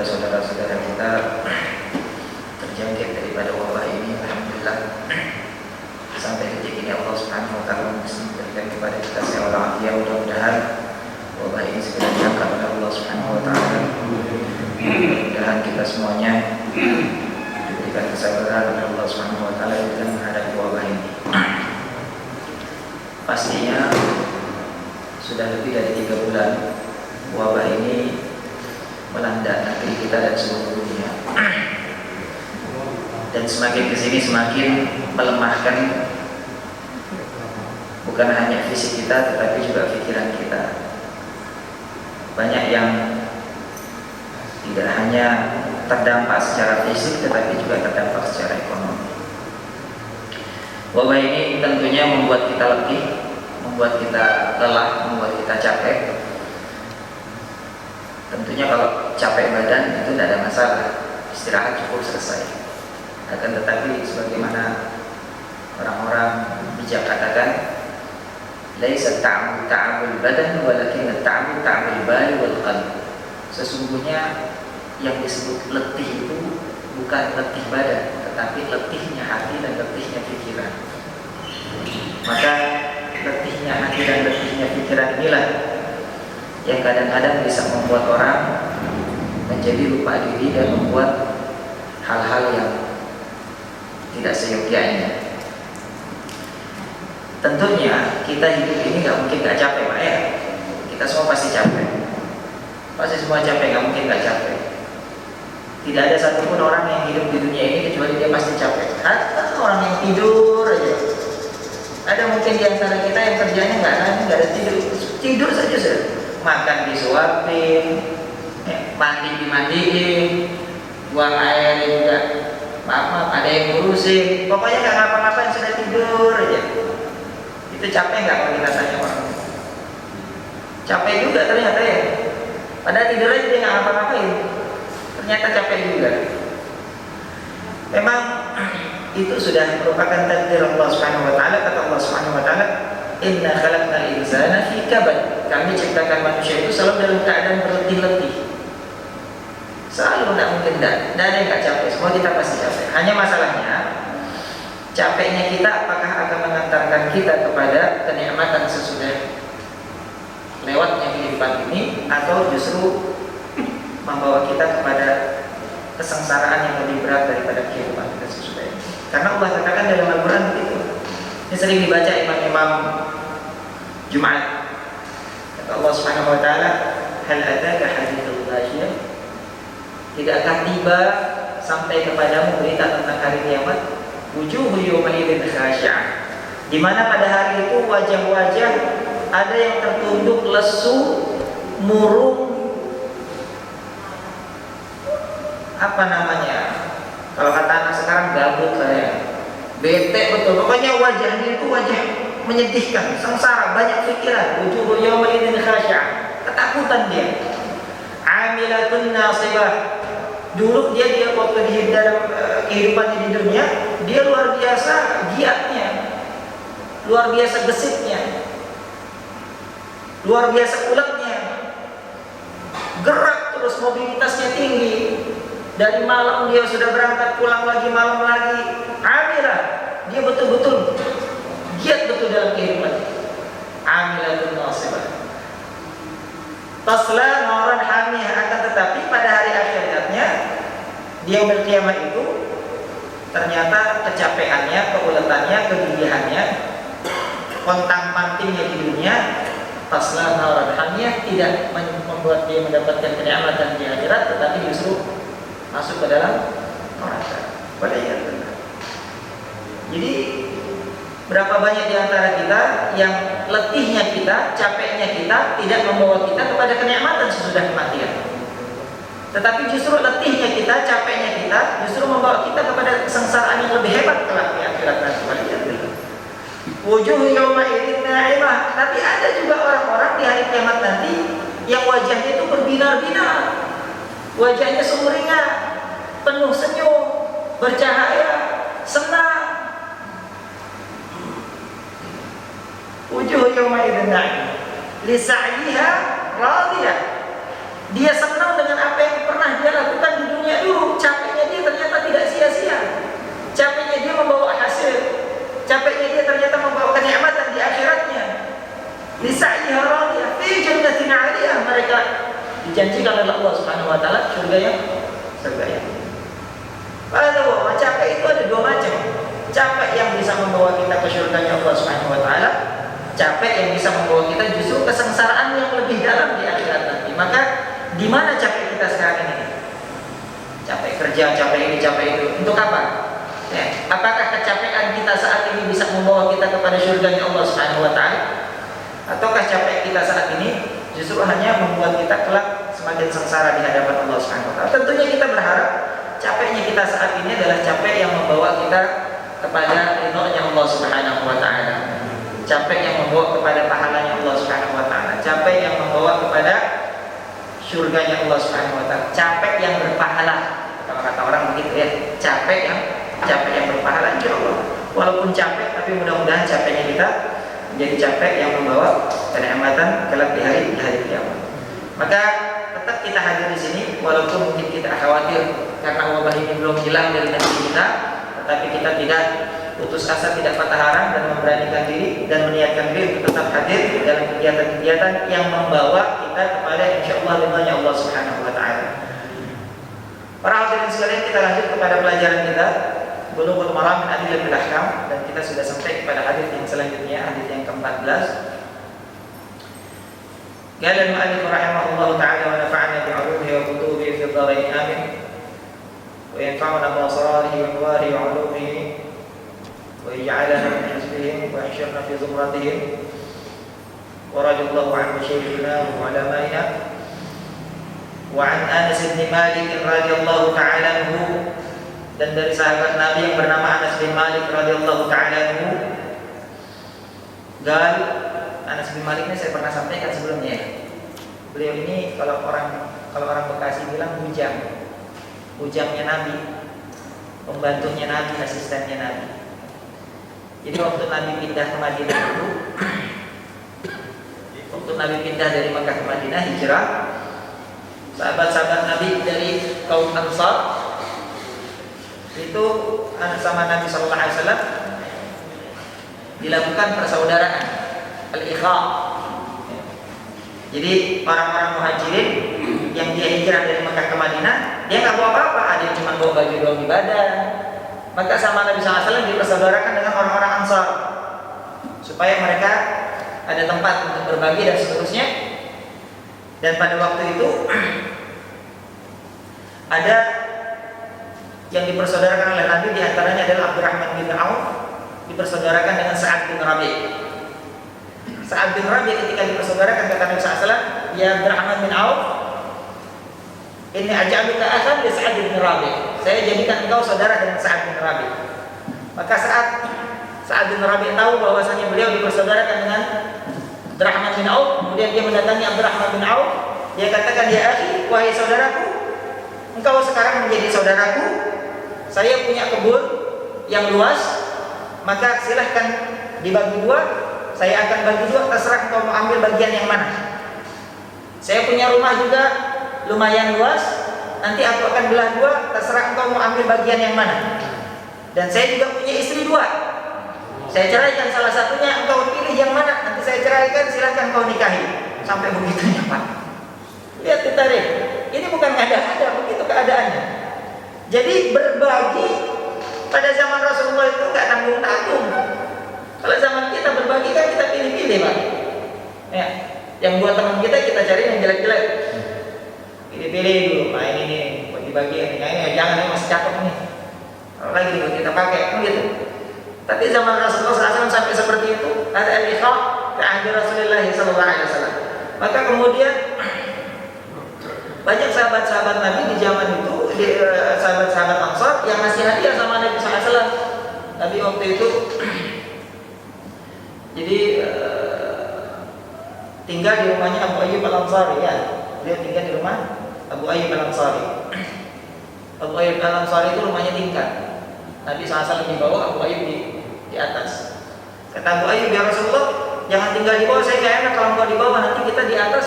kepada saudara-saudara kita terjangkit daripada wabah ini, alhamdulillah sampai detik ini Allah Subhanahu wa taala memberikan kepada kita sehat walafiat. Mudah-mudahan wabah ini segera diangkat oleh Allah Subhanahu wa taala. Mudah-mudahan kita semuanya diberikan kesabaran oleh Allah Subhanahu wa taala dalam menghadapi wabah ini. Pastinya sudah lebih dari 3 bulan wabah ini melanda negeri kita dan seluruh dunia. Dan semakin kesini semakin melemahkan bukan hanya fisik kita tetapi juga pikiran kita. Banyak yang tidak hanya terdampak secara fisik tetapi juga terdampak secara ekonomi. Wabah ini tentunya membuat kita letih, membuat kita lelah, membuat kita capek. Tentunya kalau capek badan itu tidak ada masalah, istirahat cukup selesai. Akan tetapi sebagaimana orang-orang bijak katakan, laisa ta'amu ta'amul badan walakin ta'amu ta'amul bali wal qalb. Sesungguhnya yang disebut letih itu bukan letih badan, tetapi letihnya hati dan letihnya pikiran. Maka letihnya hati dan letihnya pikiran inilah yang kadang-kadang bisa membuat orang menjadi lupa diri dan membuat hal-hal yang tidak seyogyanya. Tentunya kita hidup ini nggak mungkin nggak capek, Pak ya. Kita semua pasti capek. Pasti semua capek, nggak mungkin nggak capek. Tidak ada satupun orang yang hidup di dunia ini kecuali dia pasti capek. Hatta orang yang tidur aja. Ada mungkin di antara kita yang kerjanya nggak ada tidur saja sudah. Makan disuapin, mandi dimandiin, buang air juga. Maaf, ada yang ngurusin. Pokoknya nggak ngapa-ngapain, sudah tidur aja. Itu capek nggak kalau kita tanya orang? Capek juga ternyata ya. Padahal tidur aja dia nggak ngapa-ngapain. Ternyata capek juga. Memang itu sudah merupakan takdir Allah Subhanahu wa taala. Kata Allah Subhanahu wa taala, "Inna khalaqnal insana fi kabad." Kami ciptakan manusia itu selalu dalam keadaan berletih-letih. Selalu tidak mungkin tidak ada yang nggak capek. Semua kita pasti capek. Hanya masalahnya capeknya kita apakah akan mengantarkan kita kepada kenikmatan sesudah lewatnya kehidupan ini, atau justru membawa kita kepada kesengsaraan yang lebih berat daripada kehidupan kita sesudah ini. Karena Allah katakan dalam Al-Quran begitu. Ini sering dibaca imam-imam Jumat. Kata Allah Subhanahu wa taala, "Hal ataka hadithul ghasyiyah?" Tidakkah tiba sampai kepadamu berita tentang hari kiamat? Wujuhu yawma idzin khasya'ah. Di mana pada hari itu wajah-wajah ada yang tertunduk lesu, murung, apa namanya? Kalau kata anak sekarang gabut kayak bete betul. Pokoknya wajahnya itu wajah menyedihkan, sengsara, banyak pikiran. Wujuhu yawma idzin khasya'ah. Ketakutan dia. Amilatun nasibah. Dulu dia waktu di dalam kehidupannya di dunia, dia luar biasa giatnya, luar biasa gesitnya, luar biasa uletnya, gerak terus, mobilitasnya tinggi. Dari malam dia sudah berangkat, pulang lagi malam lagi. Amilah, dia betul-betul giat betul dalam kehidupan. Amilatun nasibah. Tasla naran hamiyah. Akan tetapi pada hari akhiratnya dia berkiamat itu ternyata kecapeannya, keuletannya, kegigihannya, kontang-pantingnya di dunia, tasla naran hamiyah, tidak membuat dia mendapatkan kenikmatan di akhirat, tetapi justru masuk ke dalam neraka. Waliyadzubillah. Jadi berapa banyak di antara kita yang letihnya kita, capeknya kita tidak membawa kita kepada kenikmatan sesudah kematian. Tetapi justru letihnya kita, capeknya kita justru membawa kita kepada kesengsaraan yang lebih hebat kelak di akhirat nanti. Waliyadzubillah. Wujuh yawma idzin na'imah. Tapi ada juga orang-orang di hari kiamat nanti yang wajahnya itu berbinar-binar. Wajahnya sumringah, penuh senyum, bercahaya, senang. Wujuh yawma idzin na'imah li sa'yiha radiyah. Dia senang dengan apa yang pernah dia lakukan di dunia dulu. Capeknya dia ternyata tidak sia-sia. Capeknya dia membawa hasil. Capeknya dia ternyata membawa kenikmatan di akhiratnya. Lisa'yiha radiyah fi jannatin 'aliyah. Mereka dijanjikan oleh Allah Subhanahu wa taala surga yang Padahal capek itu ada dua macam. Capek yang bisa membawa kita ke surganya Allah Subhanahu wa taala, capek yang bisa membawa kita justru kesengsaraan yang lebih dalam di akhirat nanti. Maka di mana capek kita sekarang ini? Capek kerja, capek ini, capek itu. Untuk apa? Ya, apakah kecapean kita saat ini bisa membawa kita kepada surganya Allah Subhanahu wa taala? Ataukah capek kita saat ini justru hanya membuat kita kelak semakin sengsara di hadapan Allah Subhanahu wa taala? Tentunya kita berharap capeknya kita saat ini adalah capek yang membawa kita kepada ridhonya Allah Subhanahu wa taala. Capek yang membawa kepada pahalanya Allah Subhanahu wa taala. Capek yang membawa kepada surganya Allah Subhanahu wa taala. Capek yang berpahala. Kalau kata orang begitu ya, capek yang berpahala insyaallah. Walaupun capek tapi mudah-mudahan capeknya kita menjadi capek yang membawa kenikmatan kelak di hari kiamat. Maka tetap kita hadir di sini walaupun mungkin kita khawatir karena wabah ini belum hilang dari negeri kita, tetapi kita tidak putus asa, tidak patah harapan dan memberanikan diri dan meniatkan diri untuk tetap hadir dalam kegiatan-kegiatan yang membawa kita kepada insyaallah ridhonya Allah Subhanahu wa taala. Para hadirin sekalian, kita lanjut kepada pelajaran kita Bulughul Maram min Adillatil Ahkam, dan kita sudah sampai kepada hadis yang selanjutnya, hadis yang ke-14. Qala al-mu'allif rahimahullahu ta'ala wa nafa'ana bi'ulumihi wa kutubihi fi dharain amin wa yanfa'una bi asrarihi wa anwarihi wa 'ulumihi wa yaj'alana min hizbihim wa yahshurna fi zumratihim wa radiyallahu 'an masyayikhina wa 'ulamaina wa 'an Anas bin Malik radhiyallahu ta'ala anhu, dan dari sahabat Nabi yang bernama Anas bin Malik radhiyallahu ta'ala anhu. Anas bin Malik ini saya pernah sampaikan sebelumnya. Beliau ini kalau orang Bekasi bilang bujangnya Nabi, pembantunya Nabi, asistennya Nabi. Jadi waktu Nabi pindah ke Madinah itu, waktu Nabi pindah dari Makkah ke Madinah hijrah, sahabat-sahabat Nabi dari kaum Ansar itu sama Nabi sallallahu alaihi wasallam dilakukan persaudaraan, al-ikha. Jadi orang-orang muhajirin yang dia hijrah dari Mekah ke Madinah, dia nggak bawa apa-apa, ada yang cuma bawa baju doang di badan. Maka sama Nabi sallallahu alaihi wasallam dipersaudarakan dengan orang-orang Ansar supaya mereka ada tempat untuk berbagi dan seterusnya. Dan pada waktu itu ada yang dipersaudarakan oleh Nabi, diantaranya adalah Abdurrahman bin Auf, dipersaudarakan dengan Sa'ad bin Rabi'. Sa'ad bin Rabi' ketika dipersaudarakan kata Nabi SAW, ya Abdurrahman bin Auf, inni aj'aluka akhan li Sa'ad bin Rabi'. Saya jadikan engkau saudara dengan Sa'ad bin Rabi'. Maka saat Sa'ad bin Rabi' tahu bahwasanya beliau dipersaudarakan dengan Abdurrahman bin Auf, kemudian dia mendatangi Abdurrahman bin Auf, dia katakan, ya akhi, wahai saudaraku, engkau sekarang menjadi saudaraku. Saya punya kebun yang luas, maka silahkan dibagi dua. Saya akan bagi dua, terserah engkau mau ambil bagian yang mana. Saya punya rumah juga lumayan luas, nanti aku akan belah dua, terserah engkau mau ambil bagian yang mana. Dan saya juga punya istri dua, saya ceraikan salah satunya, engkau pilih yang mana, nanti saya ceraikan, silahkan engkau nikahi. Sampai begitunya Pak. Lihat ditarik, ini bukan ada-ada, begitu keadaannya. Jadi berbagi pada zaman Rasulullah itu nggak tanggung-tanggung. Kalau zaman kita berbagi kan kita pilih-pilih Pak. Ya, yang buat teman kita cari yang jelek-jelek. Pilih-pilih dulu, nah ini nih, buat dibagi, ini jangan, ini masih cakep nih. Kalau lagi buat kita pakai, begitu. Tapi zaman Rasulullah SAW sampai seperti itu, ada al-ikha fi ahdi Rasulullah SAW. Maka kemudian banyak sahabat-sahabat Nabi di zaman itu, sahabat-sahabat Ansar yang ngasih hadiah sama Nabi SAW. Nabi waktu itu jadi tinggal di rumahnya Abu Ayyub Al-Ansari ya. Dia tinggal di rumah Abu Ayyub Al-Ansari. Abu Ayyub Al-Ansari itu rumahnya tingkat. Nabi SAW di bawah, Abu Ayyub di atas. Kata Abu Ayyub, ya Rasulullah, jangan tinggal di bawah, saya gak enak kalau engkau di bawah, nanti kita di atas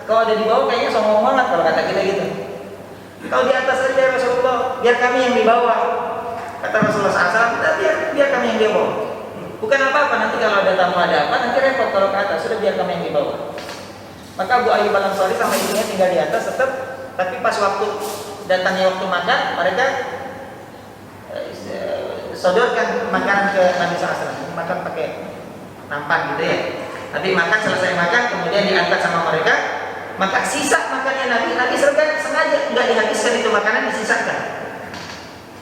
Kalau ada di bawah kayaknya sombong banget kalau kata kita gitu. Kalau di atas aja ya Rasulullah, biar kami yang di bawah. Kata Rasulullah SAW, biar kami yang di bawah. Bukan apa-apa, nanti kalau ada tamu ada apa, nanti repot kalau ke atas. Sudah biar kami yang di bawah. Maka Abu Ayyub Al-Ansari sama ibunya tinggal di atas tetap. Tapi pas waktu datangnya waktu makan, mereka sodorkan makanan ke Nabi SAW. Makan pakai nampan gitu ya. Tapi makan, selesai makan, kemudian diangkat sama mereka. Maka sisa makannya Nabi sengaja nggak dihabiskan itu makanan, disisakan.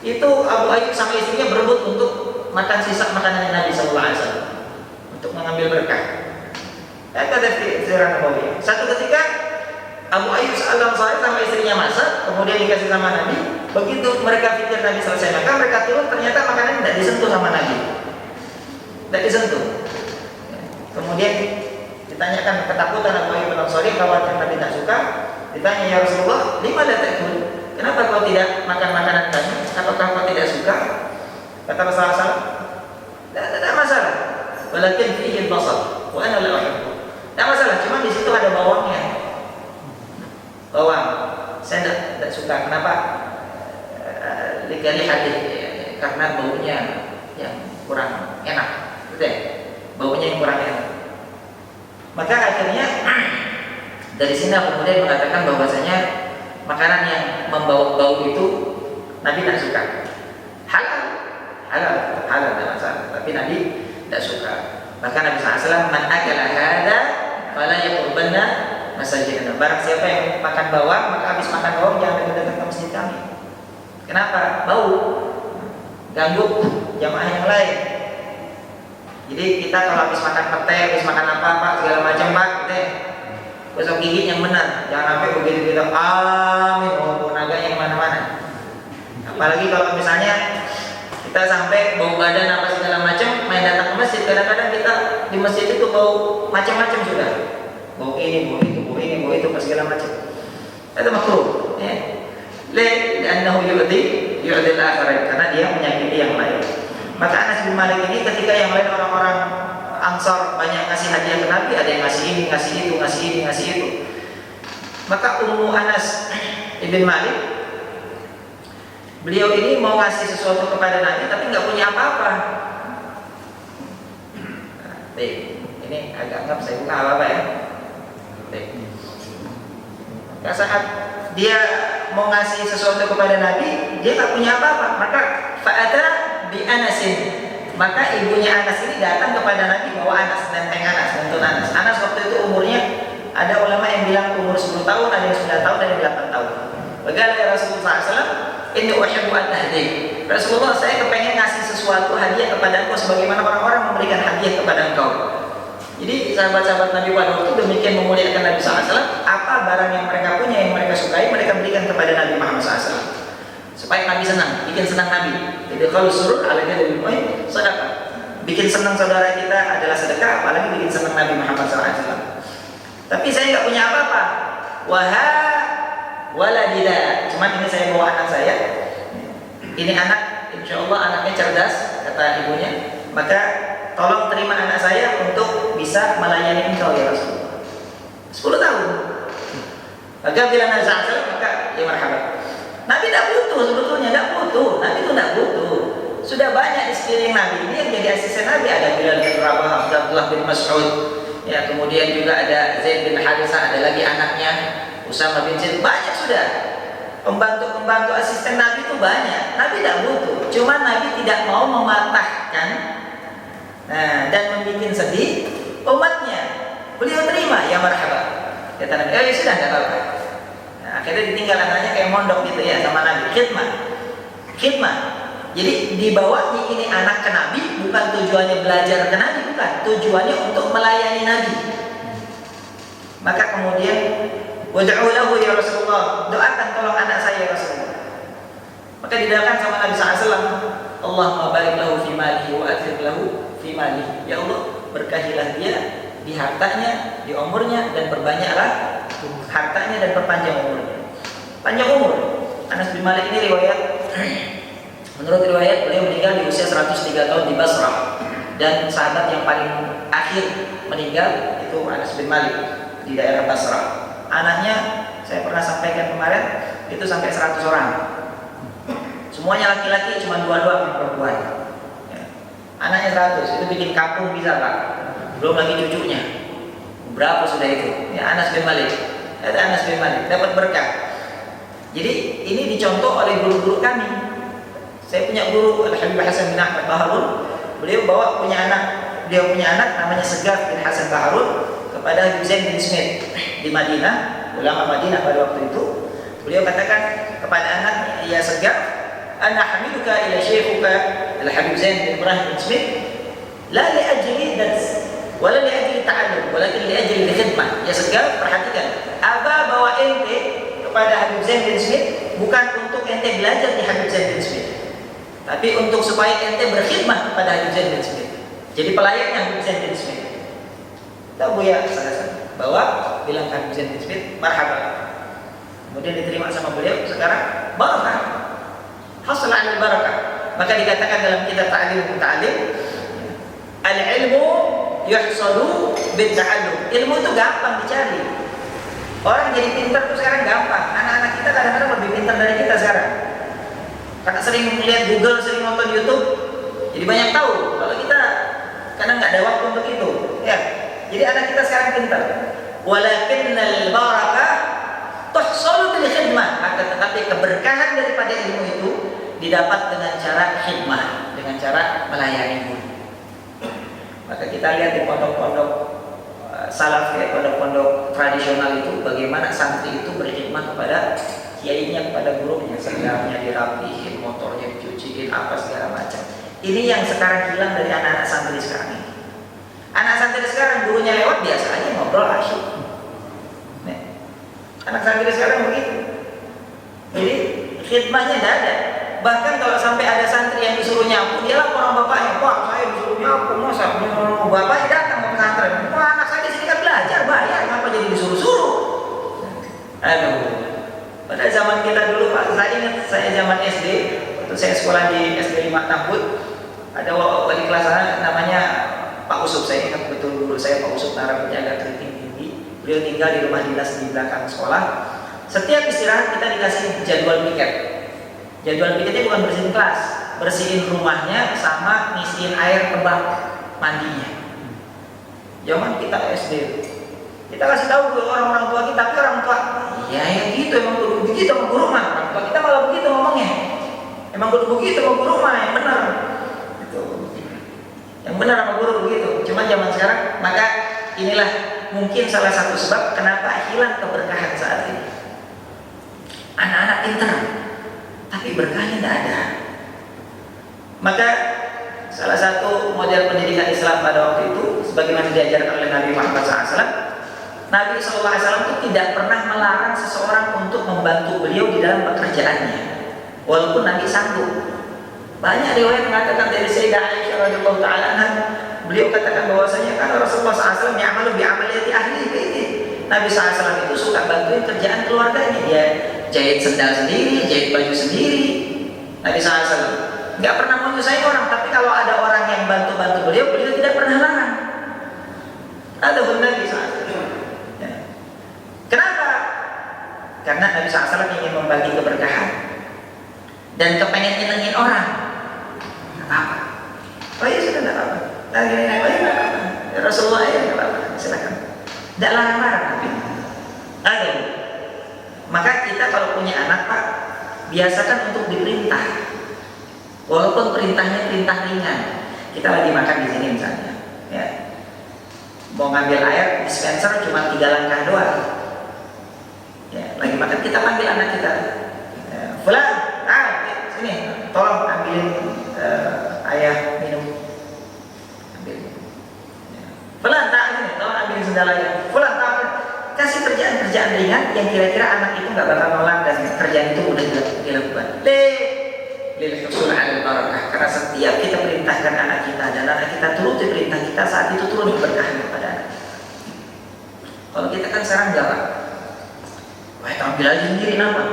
Itu Abu Ayyub sama istrinya berebut untuk makan sisa makanan Nabi SAW untuk mengambil berkah. Kata Sirah Nabawi. Satu ketika Abu Ayyub Al-Ansari sama istrinya masak, kemudian dikasih sama Nabi. Begitu mereka pikir Nabi selesai makan, mereka turun, ternyata makanan tidak disentuh sama Nabi. Tidak disentuh. Kemudian ditanyakan ketakutan Abu Ayyub Al-Ansari, khawatir Nabi tak suka. Ditanya, ya Rasulullah, lima la ta'kul? Kenapa kau tidak makan makanan kami? Apakah kau tidak suka? Kata Rasulullah SAW, tidak masalah. Walakin fihi al-basar wa ana la uhibbu. Tidak masalah, cuma di situ ada bawangnya. Bawang, saya tidak suka. Kenapa? Lihat karena baunya yang kurang enak. Betul? Baunya yang kurang enak. Maka akhirnya dari sini kemudian mengatakan bahwasanya makanan yang membawa bau itu Nabi tidak suka. Halal tidak masalah. Tapi Nabi tidak suka. Maka Nabi SAW, man akala hada fala yaqurbanna masajidana. Barang siapa yang makan bawang, maka habis makan bawang jangan dekat-dekat ke masjid kami. Kenapa? Bau, ganggu jamaah yang lain. Jadi kita kalau habis makan pete, habis makan apa segala macam Pak, besok gigit yang benar, jangan sampai begitu kita amin, maupun agaknya kemana-mana. Apalagi kalau misalnya kita sampai bau badan apa segala macam, main datang ke masjid, kadang-kadang kita di masjid itu bau macam-macam sudah, bau ini, bau itu, bau ini, bau itu, segala macam. Itu makruh, ya. Li'annahu yu'dil akhirat, karena dia menyakiti yang lain. Maka Anas bin Malik ini ketika yang lain orang-orang Ansar banyak ngasih hadiah ke Nabi, ada yang ngasih ini, ngasih itu, ngasih ini, ngasih itu. Maka Ummu Anas ibn Malik, beliau ini mau ngasih sesuatu kepada Nabi tapi nggak punya apa-apa. Ini agak nggak saya buka apa-apa ya. Saat dia mau ngasih sesuatu kepada Nabi, dia nggak punya apa-apa. Maka fa'ata bi Anasin, maka ibunya Anas ini datang kepada Nabi bawa Anas, nenteng Anas, nuntun Anas. Anas waktu itu umurnya, ada ulama yang bilang umur 10 tahun, ada yang 9 tahun, ada yang 8 tahun. Bagaimana ya Rasulullah SAW, ini uhibbu an tahdi. Rasulullah, saya kepengen ngasih sesuatu hadiah kepada engkau sebagaimana orang-orang memberikan hadiah kepada engkau. Jadi sahabat-sahabat Nabi pada waktu demikian memuliakan Nabi SAW. Apa barang yang mereka punya, yang mereka sukai, mereka berikan kepada Nabi Muhammad SAW. Supaya Nabi senang, bikin senang Nabi. Jadi kalau surur alaihi lebih baik sedekah. Bikin senang saudara kita adalah sedekah, apalagi bikin senang Nabi Muhammad SAW. Tapi saya nggak punya apa-apa. Waha waladila. Cuman ini saya bawa anak saya. Ini anak, insya Allah anaknya cerdas, kata ibunya. Maka tolong terima anak saya untuk bisa melayani engkau ya Rasulullah. 10 tahun. Maka bila Nabi SAW, maka ya marhaban. Nabi tidak butuh sebetulnya, tidak butuh. Nabi itu tidak butuh. Sudah banyak di sekeliling Nabi. Ini yang jadi asisten Nabi. Ada Bilal bin Rabah, Abdullah bin Mas'ud. Ya, kemudian juga ada Zaid bin Harithah, ada lagi anaknya Usama bin Zaid. Banyak sudah. Pembantu-pembantu asisten Nabi itu banyak. Nabi tidak butuh. Cuma Nabi tidak mau mematahkan dan membuat sedih umatnya. Beliau terima, ya marhaba. Kata Nabi, ya sudah, tidak apa-apa. Akhirnya ditinggal anaknya kayak mondok gitu ya sama Nabi. Khidmah. Jadi dibawa ini anak ke Nabi bukan tujuannya belajar ke Nabi, bukan. Tujuannya untuk melayani Nabi. Maka kemudian wad'u lahu ya Rasulullah, doakan tolong anak saya ya Rasulullah. Maka didoakan sama Nabi SAW, Allahumma barik lahu fi malihi wa athir lahu fi malihi. Ya Allah, berkahilah dia di hartanya, di umurnya, dan perbanyaklah hartanya dan perpanjang umurnya. Panjang umur. Anas bin Malik ini menurut riwayat beliau meninggal di usia 103 tahun di Basrah. Dan sahabat yang paling akhir meninggal itu Anas bin Malik di daerah Basrah. Anaknya saya pernah sampaikan kemarin itu sampai 100 orang. Semuanya laki-laki, cuma 2 doang yang perempuan. Ya. Anaknya 100, itu bikin kampung bisa Pak. Belum lagi cucunya. Berapa sudah itu? Ya, Anas bin Malik. Ada Anas bin Malik, dapat berkah. Jadi ini dicontoh oleh guru-guru kami. Saya punya guru Al-Habib Hasan bin Ahmad Baharun. Beliau punya anak namanya Segaf bin Hasan Baharun kepada Habib Zain bin Smith di Madinah, ulama Madinah pada waktu itu. Beliau katakan kepada anaknya, ya Segaf, ana hamiluka ila syaikhuka Al-Habib Zain bin Ibrahim bin Smith la li ajli dars wala li ajli ta'allum walakin li ajli khidmah. Ya Segaf, perhatikan, Aba bawa ente kepada Habib Zain bin Smith bukan untuk ente belajar di Habib Zain bin Smith, tapi untuk supaya ente berkhidmah kepada Habib Zain bin Smith. Jadi pelayannya Habib Zain bin Smith. Tahu ya salah bawa bilang Habib Zain bin Smith marhaba. Kemudian diterima sama beliau, sekarang barakah. Hasal al barakah. Maka dikatakan dalam kitab Ta'lim Ta'lim, al-ilmu yuhsalu bil ta'allum. Ilmu itu gampang dicari. Orang jadi pintar itu sekarang gampang. Anak-anak kita kadang-kadang lebih pintar dari kita sekarang. Karena sering melihat Google, sering nonton YouTube, jadi banyak tahu. Kalau kita kadang nggak ada waktu untuk itu, ya. Jadi anak kita sekarang pintar. Walakinnal barakah tuhsalu bil khidmah. Tetapi keberkahan daripada ilmu itu didapat dengan cara khidmah, dengan cara melayani guru. Maka kita lihat di pondok-pondok salaf, ya, pondok-pondok tradisional itu bagaimana santri itu berkhidmah kepada kiainya, kepada gurunya, seragamnya dirapihin, motornya dicuciin, apa segala macam. Ini yang sekarang hilang dari anak-anak santri sekarang ini. Anak santri sekarang gurunya lewat biasa aja ngobrol asyik. Nih, anak santri sekarang begitu. Jadi khidmahnya tidak ada. Bahkan kalau sampai ada santri yang disuruh nyapu, dia lapor sama bapaknya, Pak saya disuruh nyapu, masa bapaknya datang ke pesantren, wah anak saya di sini kan belajar bayar, kenapa jadi disuruh-suruh? Aduh. Pada zaman kita dulu Pak, saya ingat saya zaman SD, waktu saya sekolah di SD 5 Tambut, ada wali kelas saya namanya Pak Usuf. Saya ingat betul guru saya Pak Usuf, Nara penjaga keriting tinggi. Beliau tinggal di rumah dinas di belakang sekolah. Setiap istirahat kita dikasih jadwal piket. Jadwal piketnya bukan bersihin kelas, bersihin rumahnya sama ngisiin air ke bak mandinya. Zaman kita SD, kita kasih tahu ke orang-orang tua kita, tapi orang tua, ya yang gitu emang kudu begitu sama guru mah. Orang tua kita malah begitu ngomongnya. Emang kudu begitu sama guru mah, yang benar. Gitu. Yang benar sama guru begitu. Cuma zaman sekarang, maka inilah mungkin salah satu sebab kenapa hilang keberkahan saat ini. Anak-anak pintar, tapi berkahnya tidak ada. Maka salah satu model pendidikan Islam pada waktu itu, sebagaimana diajarkan oleh Nabi Muhammad SAW, Nabi SAW itu tidak pernah melarang seseorang untuk membantu beliau di dalam pekerjaannya, walaupun Nabi sanggup. Banyak riwayat mengatakan dari Sayyidah Aisyah radhiyallahu ta'ala, beliau katakan bahwasanya kan Rasulullah SAW ya'malu bi'amaliyati ahli baiti. Nabi SAW itu suka bantuin kerjaan keluarganya. Dia jahit sendal sendiri, jahit baju sendiri. Nabi SAW nggak pernah mau nyusahin orang, tapi kalau ada orang yang bantu-bantu beliau, beliau tidak pernah larang. Ada benar Nabi SAW. Ya. Kenapa? Karena Nabi SAW ingin membagi keberkahan dan kepengen nyenengin orang. Apa? Oh iya sudah, tidak apa-apa. Lagi naik lagi tidak apa-apa. Ya, Rasulullah ya tidak apa-apa. Silakan. Tidak larang-larang Nabi. Ada. Maka kita kalau punya anak Pak, biasakan untuk diperintah. Walaupun perintahnya perintah ringan. Kita lagi makan di sini misalnya, ya. Mau ngambil air dispenser cuma 3 langkah doang. Ya, lagi makan kita panggil anak kita. Fulan, sini, tolong ambilin ayah minum. Ambil. Ya. Fulan, sini, tolong ambilin sendal ayah. Fulan, kasih kerjaan-kerjaan ringan yang kira-kira anak itu nggak bakal nolak dan kerjaan itu udah dilakukan. Lil husul 'alal barakah. Karena setiap kita perintahkan anak kita dan anak kita turuti perintah kita, saat itu turun keberkahan kepada anak. Kalau kita kan sekarang galak, wah tampil aja sendiri nama.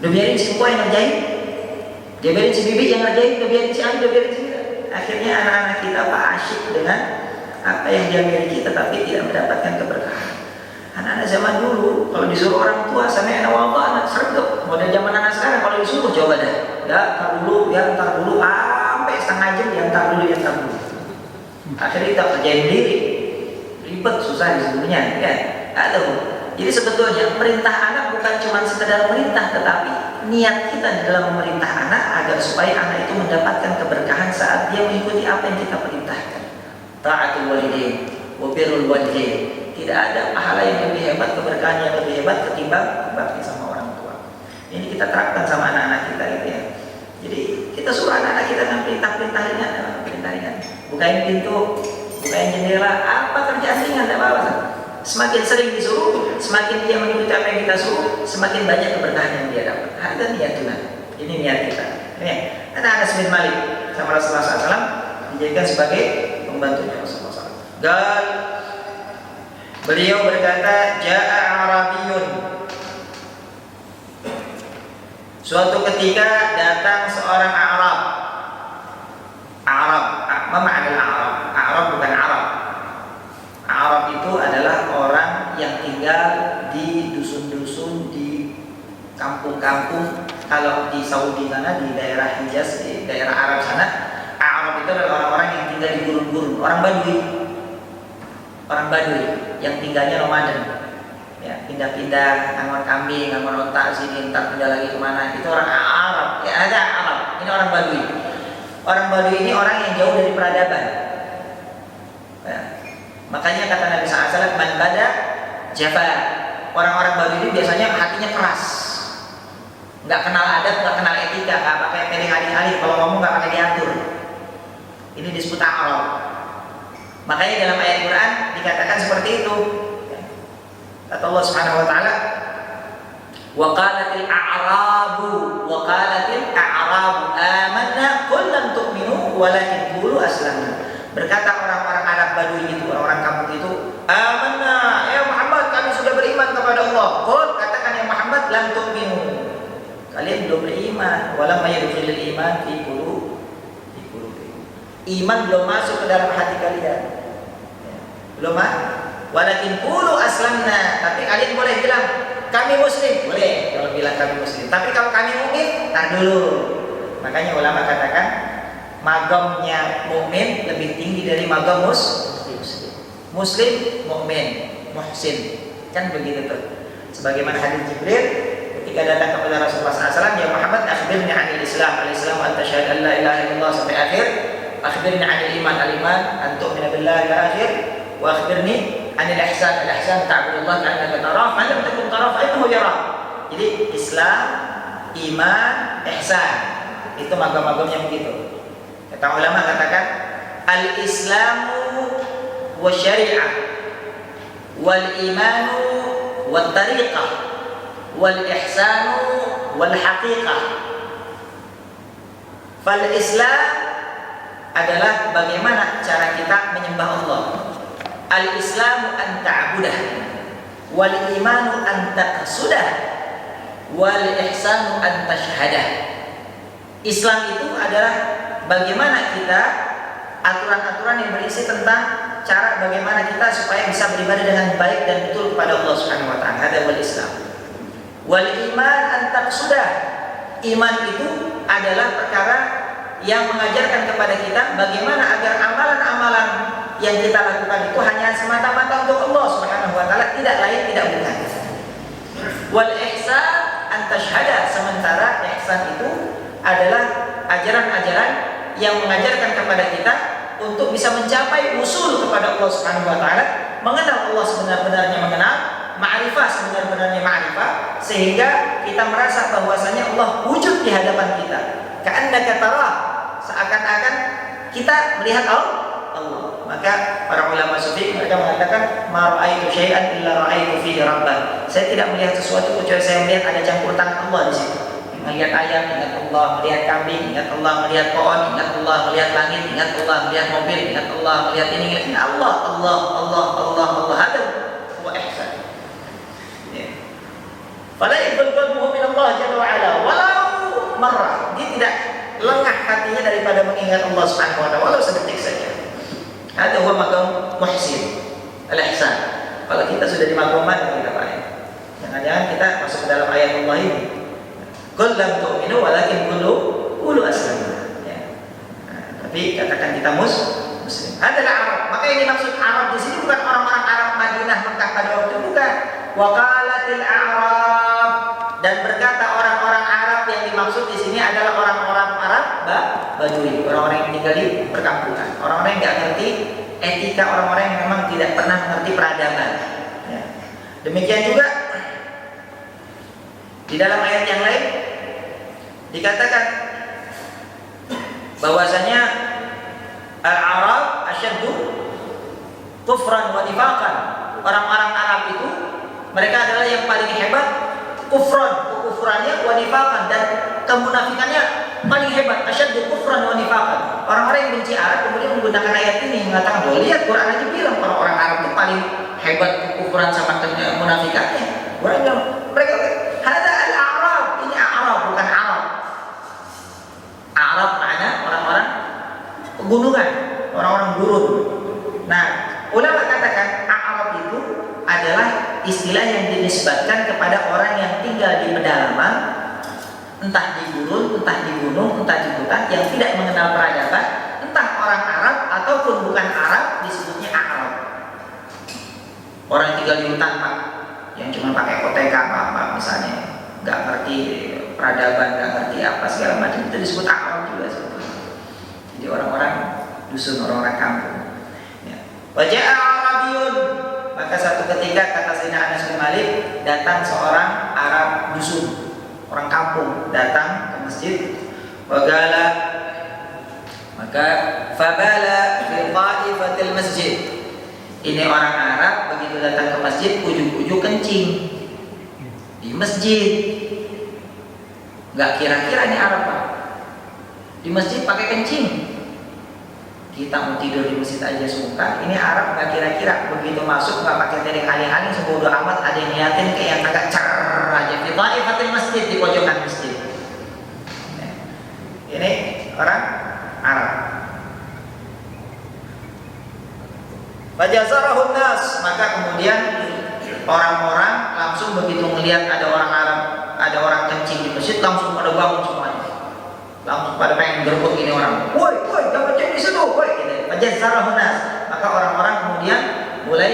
Udah biarin si Mbok yang ngerjain, dia biarin si Bibi yang ngerjain, udah biarin si Abi, udah biarin si kita. Akhirnya anak-anak kita Pak asyik dengan apa yang dia miliki, tetapi tidak mendapatkan keberkahan. Anak-anak zaman dulu kalau disuruh orang tua sami'na wa ata'na sergap. Model zaman anak sekarang kalau disuruh coba deh. Ya, ntar dulu, sampai setengah jam ya ntar dulu. Akhirnya kita kerjain diri. Ribet, susah disuruhnya, kan? Aduh. Jadi sebetulnya perintah anak bukan cuma sekedar perintah, tetapi niat kita dalam memerintah anak agar supaya anak itu mendapatkan keberkahan saat dia mengikuti apa yang kita perintahkan. Ta'atul walidain wa birrul walidain. Tidak ada pahala yang lebih hebat, keberkahan yang lebih hebat ketimbang bakti sama orang tua. Ini kita terapkan sama anak-anak kita gitu ya. Jadi kita suruh anak-anak kita dengan perintah ringan. Bukain pintu, bukain jendela, apa kerjaan ringan, tidak apa-apa. Semakin sering disuruh, semakin dia mengikuti apa yang kita suruh, semakin banyak keberkahan yang dia dapat. Ada niat Tuhan. Ini niat kita. Ini ada Anas bin Malik sama Rasulullah SAW dijadikan sebagai pembantunya Rasulullah SAW. Dan beliau berkata, Ja'a Arabiyun. Suatu ketika datang seorang Arab. Apa makna Arab? Arab bukan Arab. Arab itu adalah orang yang tinggal di dusun-dusun, di kampung-kampung. Kalau di Saudi sana, di daerah Hijaz, di daerah Arab sana, Arab itu adalah orang-orang yang tinggal di gurun-gurun, orang Baduy yang tinggalnya nomaden, ya, pindah-pindah, ngangon kambing, ngangon onta sini, entar pindah lagi kemana. Itu orang Arab, ya ada Arab. Ini orang Baduy. Orang Baduy ini orang yang jauh dari peradaban. Ya. Makanya kata Nabi SAW, man bada jafa. Orang-orang Baduy ini biasanya hatinya keras, nggak kenal adab, nggak kenal etika, nggak pakai pedeng alih-alih, kalau ngomong nggak pakai diatur. Ini disebut Arab. Makanya dalam ayat Quran dikatakan seperti itu. Kata Allah Subhanahu Wa Taala, wa qalatil a'rabu amanna qul lam tu'minu walakin qulu aslamna. Berkata orang-orang Arab Baduy itu, orang-orang kampung itu, amanna, ya Muhammad, kami sudah beriman kepada Allah. Qul, katakan ya Muhammad, lam tu'minu, kalian belum beriman. Walam yadkhulul iman fi qulubikum. Iman belum masuk ke dalam hati kalian. Belum walakin qulu aslamna, tapi kalian boleh bilang kami muslim, boleh kalau bilang kami muslim. Tapi kalau kami mukmin, tar dulu. Makanya ulama katakan magamnya mukmin lebih tinggi dari magam muslim. Muslim, mukmin, muhsin. Kan begitu tuh. Sebagaimana hadis Jibril ketika datang kepada Rasulullah SAW, ya Muhammad, akhbirni 'anil Islam. Al-Islam an tashhadu an la ilaha illallah sampai akhir. Akhbirni 'anil iman. Al-iman an tu'mina billahi ila akhir. Wa akhbirni 'anil ihsan. Al-ihsan ta'budullaha ka'annaka tarahu, fa lam takun tarahu fa innahu yarah. Jadi Islam, iman, ihsan. Itu magam-magam yang begitu. Kata ulama katakan al-islamu wa syari'ah wal imanu wat tariqah wal ihsanu wal haqiqah. Fal Islam adalah bagaimana cara kita menyembah Allah. Al-islamu an ta'budah wal imanu an taqsudah wal ihsanu an tashhadah. Islam itu adalah bagaimana kita, aturan-aturan yang berisi tentang cara bagaimana kita supaya bisa beribadah dengan baik dan betul kepada Allah Subhanahu Wa Taala. Ada wal Islam. Wal iman an taqsudah. Iman itu adalah perkara yang mengajarkan kepada kita bagaimana agar amalan-amalan yang kita lakukan itu hanya semata-mata untuk Allah Subhanahu Wa Taala, tidak lain, tidak bukan. Wal ihsan an tashhada. Sementara ihsan itu adalah ajaran-ajaran yang mengajarkan kepada kita untuk bisa mencapai usul kepada Allah Subhanahu Wa Taala, mengenal Allah sebenar-benarnya mengenal, ma'rifah sebenar-benarnya ma'rifah, sehingga kita merasa bahwasanya Allah wujud di hadapan kita. Ka'annaka tarah, seakan-akan kita melihat Allah. Maka para ulama sufi mereka mengatakan ma ra'aitu syai'an illa ra'aitu fihi rabban. Saya tidak melihat sesuatu kecuali saya melihat ada campur tangan Allah di situ. Melihat ayam, ingat Allah, melihat kambing, ingat Allah, melihat pohon, ingat Allah, melihat langit, ingat Allah, melihat mobil, ingat Allah, melihat ini, ingat Allah, Allah. Ada wa ihsan. Fala yaqbal qalbuhu min Allah jalla wa ala walau marrah. Dia tidak lengah hatinya daripada mengingat Allah Subhanahu wa taala walau sedetik saja. Ada huwa maqam muhsin, al-ihsan. Kalau kita sudah di maqam mana kita Pak? Jangan-jangan kita masuk ke dalam ayat Allah ini. Qul lam tu'minu walakin qulu aslamna. Ya. Nah, tapi katakan kita muslim. Adalah Arab. Maka yang dimaksud Arab di sini bukan orang-orang Arab Madinah Mekah pada waktu itu, bukan. Waqalatil Arab, dan berkata orang-orang Arab yang dimaksud di sini adalah orang-orang Arab Badui, orang-orang yang tinggal di perkampungan, orang-orang yang nggak ngerti etika, orang-orang yang memang tidak pernah mengerti peradaban. Ya. Demikian juga di dalam ayat yang lain dikatakan bahwasanya al-Arab asyaddu kufran wa nifaqan. Orang-orang Arab itu mereka adalah yang paling hebat kekufurannya wa nifaqan, dan kemunafikannya paling hebat. Asyaddu kufran wa nifaqan. Orang-orang yang benci Arab kemudian menggunakan ayat ini mengatakan, "Loh, lihat Quran aja bilang orang-orang Arab itu paling hebat kekufuran sama kemunafikannya." Orang bilang, mereka hada al-Arab, ini Arab bukan Arab. Arab makna orang-orang pegunungan, orang-orang gurun. Nah, ulama katakan Arab itu adalah istilah yang dinisbatkan kepada orang yang tinggal di pedalaman, entah di gurun, entah di gunung, entah di hutan, yang tidak mengenal peradaban, entah orang Arab ataupun bukan Arab, disebutnya Arab. Orang yang tinggal di hutan, Pak, yang cuma pakai OTK apa misalnya, nggak ngerti peradaban, nggak ngerti apa segala macam, itu disebut Arab juga sebetulnya. Jadi orang-orang dusun, orang-orang kampung. Ya. Wajah Arabiyun, maka satu ketika kata Sayyidina Anas bin Malik, datang seorang Arab dusun, orang kampung, datang ke masjid. Wagala, maka fabala fi qaifatil masjid. Ini orang Arab begitu datang ke masjid, ujuk-ujuk kencing di masjid. Nggak kira-kira ini Arab, Pak, di masjid pakai kencing. Kita mau tidur di masjid aja sungkan, ini Arab nggak kira-kira, begitu masuk nggak pakai tering aling-aling, sebodoh amat, ada yang niatin kayak yang agak cer aja di qaifatil masjid, di pojokan masjid. Ini orang Arab. Fajazarahun nas, maka kemudian orang-orang langsung begitu melihat ada orang Arab, ada orang kencing di masjid, langsung pada bangun semuanya, langsung pada pengen gerbek ini orang. Woi, jangan kencing di situ, woi. Fajazarahun nas, maka orang-orang kemudian mulai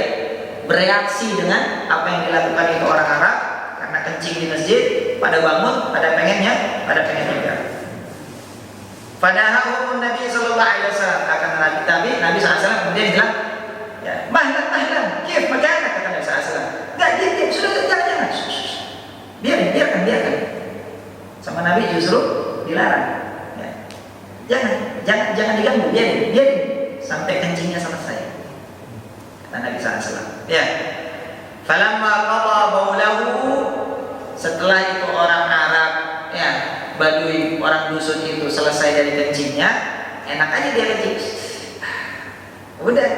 bereaksi dengan apa yang dilakukan itu orang Arab, karena kencing di masjid, pada bangun, pada pengen juga. Fanahahu Nabi sallallahu alaihi wasallam, akan Nabi SAW kemudian bilang, ya, mahlan, kif makanya, kata Nabi SAW. Enggak, diam, sudah, jangan. Biarkan. Sama Nabi justru dilarang. Ya. Jangan diganggu, biarin sampai kencingnya selesai. Kata Nabi SAW. Ya. Falamma qada baulahu, setelah itu orang Arab, ya, Badui, orang dusun itu selesai dari kencingnya, enak aja dia kencing. Udah,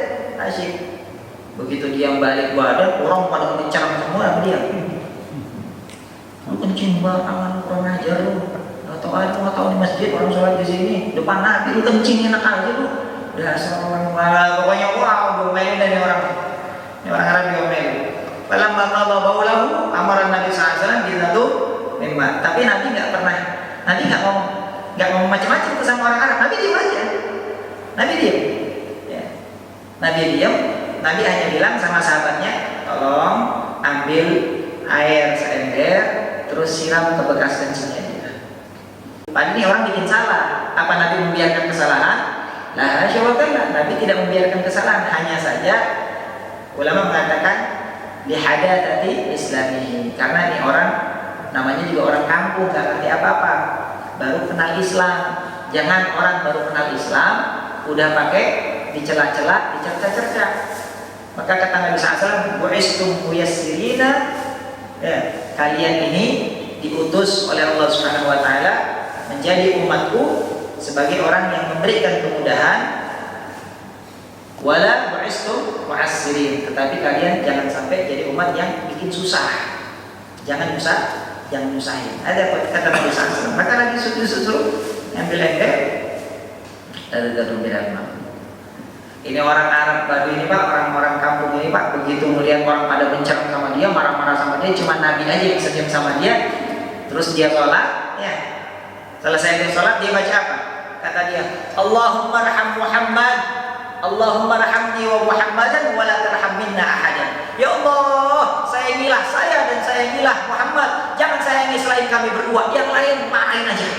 asyik. Begitu dia balik badan, orang pada mencerang semua, dia. Lu kencing banget, kurang ajar lu. Atau nggak tahu di masjid orang sholat di sini, depan Nabi lu kencing enak aja lu. Dasar orang malah, pokoknya wow, domelin dari orang. Ini orang Arab domelin. Falamma qada baulahu, amaran Nabi SAW gitu memang. Tapi Nabi nggak mau macam-macam sama orang Arab. Nabi diam aja. Ya. Nabi hanya bilang sama sahabatnya, tolong ambil air seember, terus siram ke bekas kencingnya dia. Padahal ini orang bikin salah. Apa Nabi membiarkan kesalahan? Nah, syawakalla, Nabi tidak membiarkan kesalahan. Hanya saja ulama mengatakan lihadatsati islamihi, karena ini orang namanya juga orang kampung, gak ngerti apa-apa, baru kenal Islam. Jangan orang baru kenal Islam udah pakai dicela-cela, dicerca-cerca. Maka kata Nabi SAW, bu'istum muyassirina, ya, kalian ini diutus oleh Allah Subhanahu wa taala menjadi umatku sebagai orang yang memberikan kemudahan. Wala bu'istum mu'assirin, tetapi kalian jangan sampai jadi umat yang bikin susah. Jangan nyusahin. Ada kata Nabi SAW. Maka lagi suruh ambil ember, lalu bilang, Ini orang Arab baru ini Pak, orang-orang kampung ini Pak, begitu melihat orang pada bencerang sama dia, marah-marah sama dia, cuma Nabi aja yang senyum sama dia. Terus dia sholat, ya. Selesai dia sholat, dia baca apa? Kata dia, Allahumma arham Muhammad, Allahumma arhamni wa Muhammadan wa la tarham minna ahadan. Ya Allah, sayangilah saya dan sayangilah Muhammad, jangan sayangi selain kami berdua, yang lain marahin aja.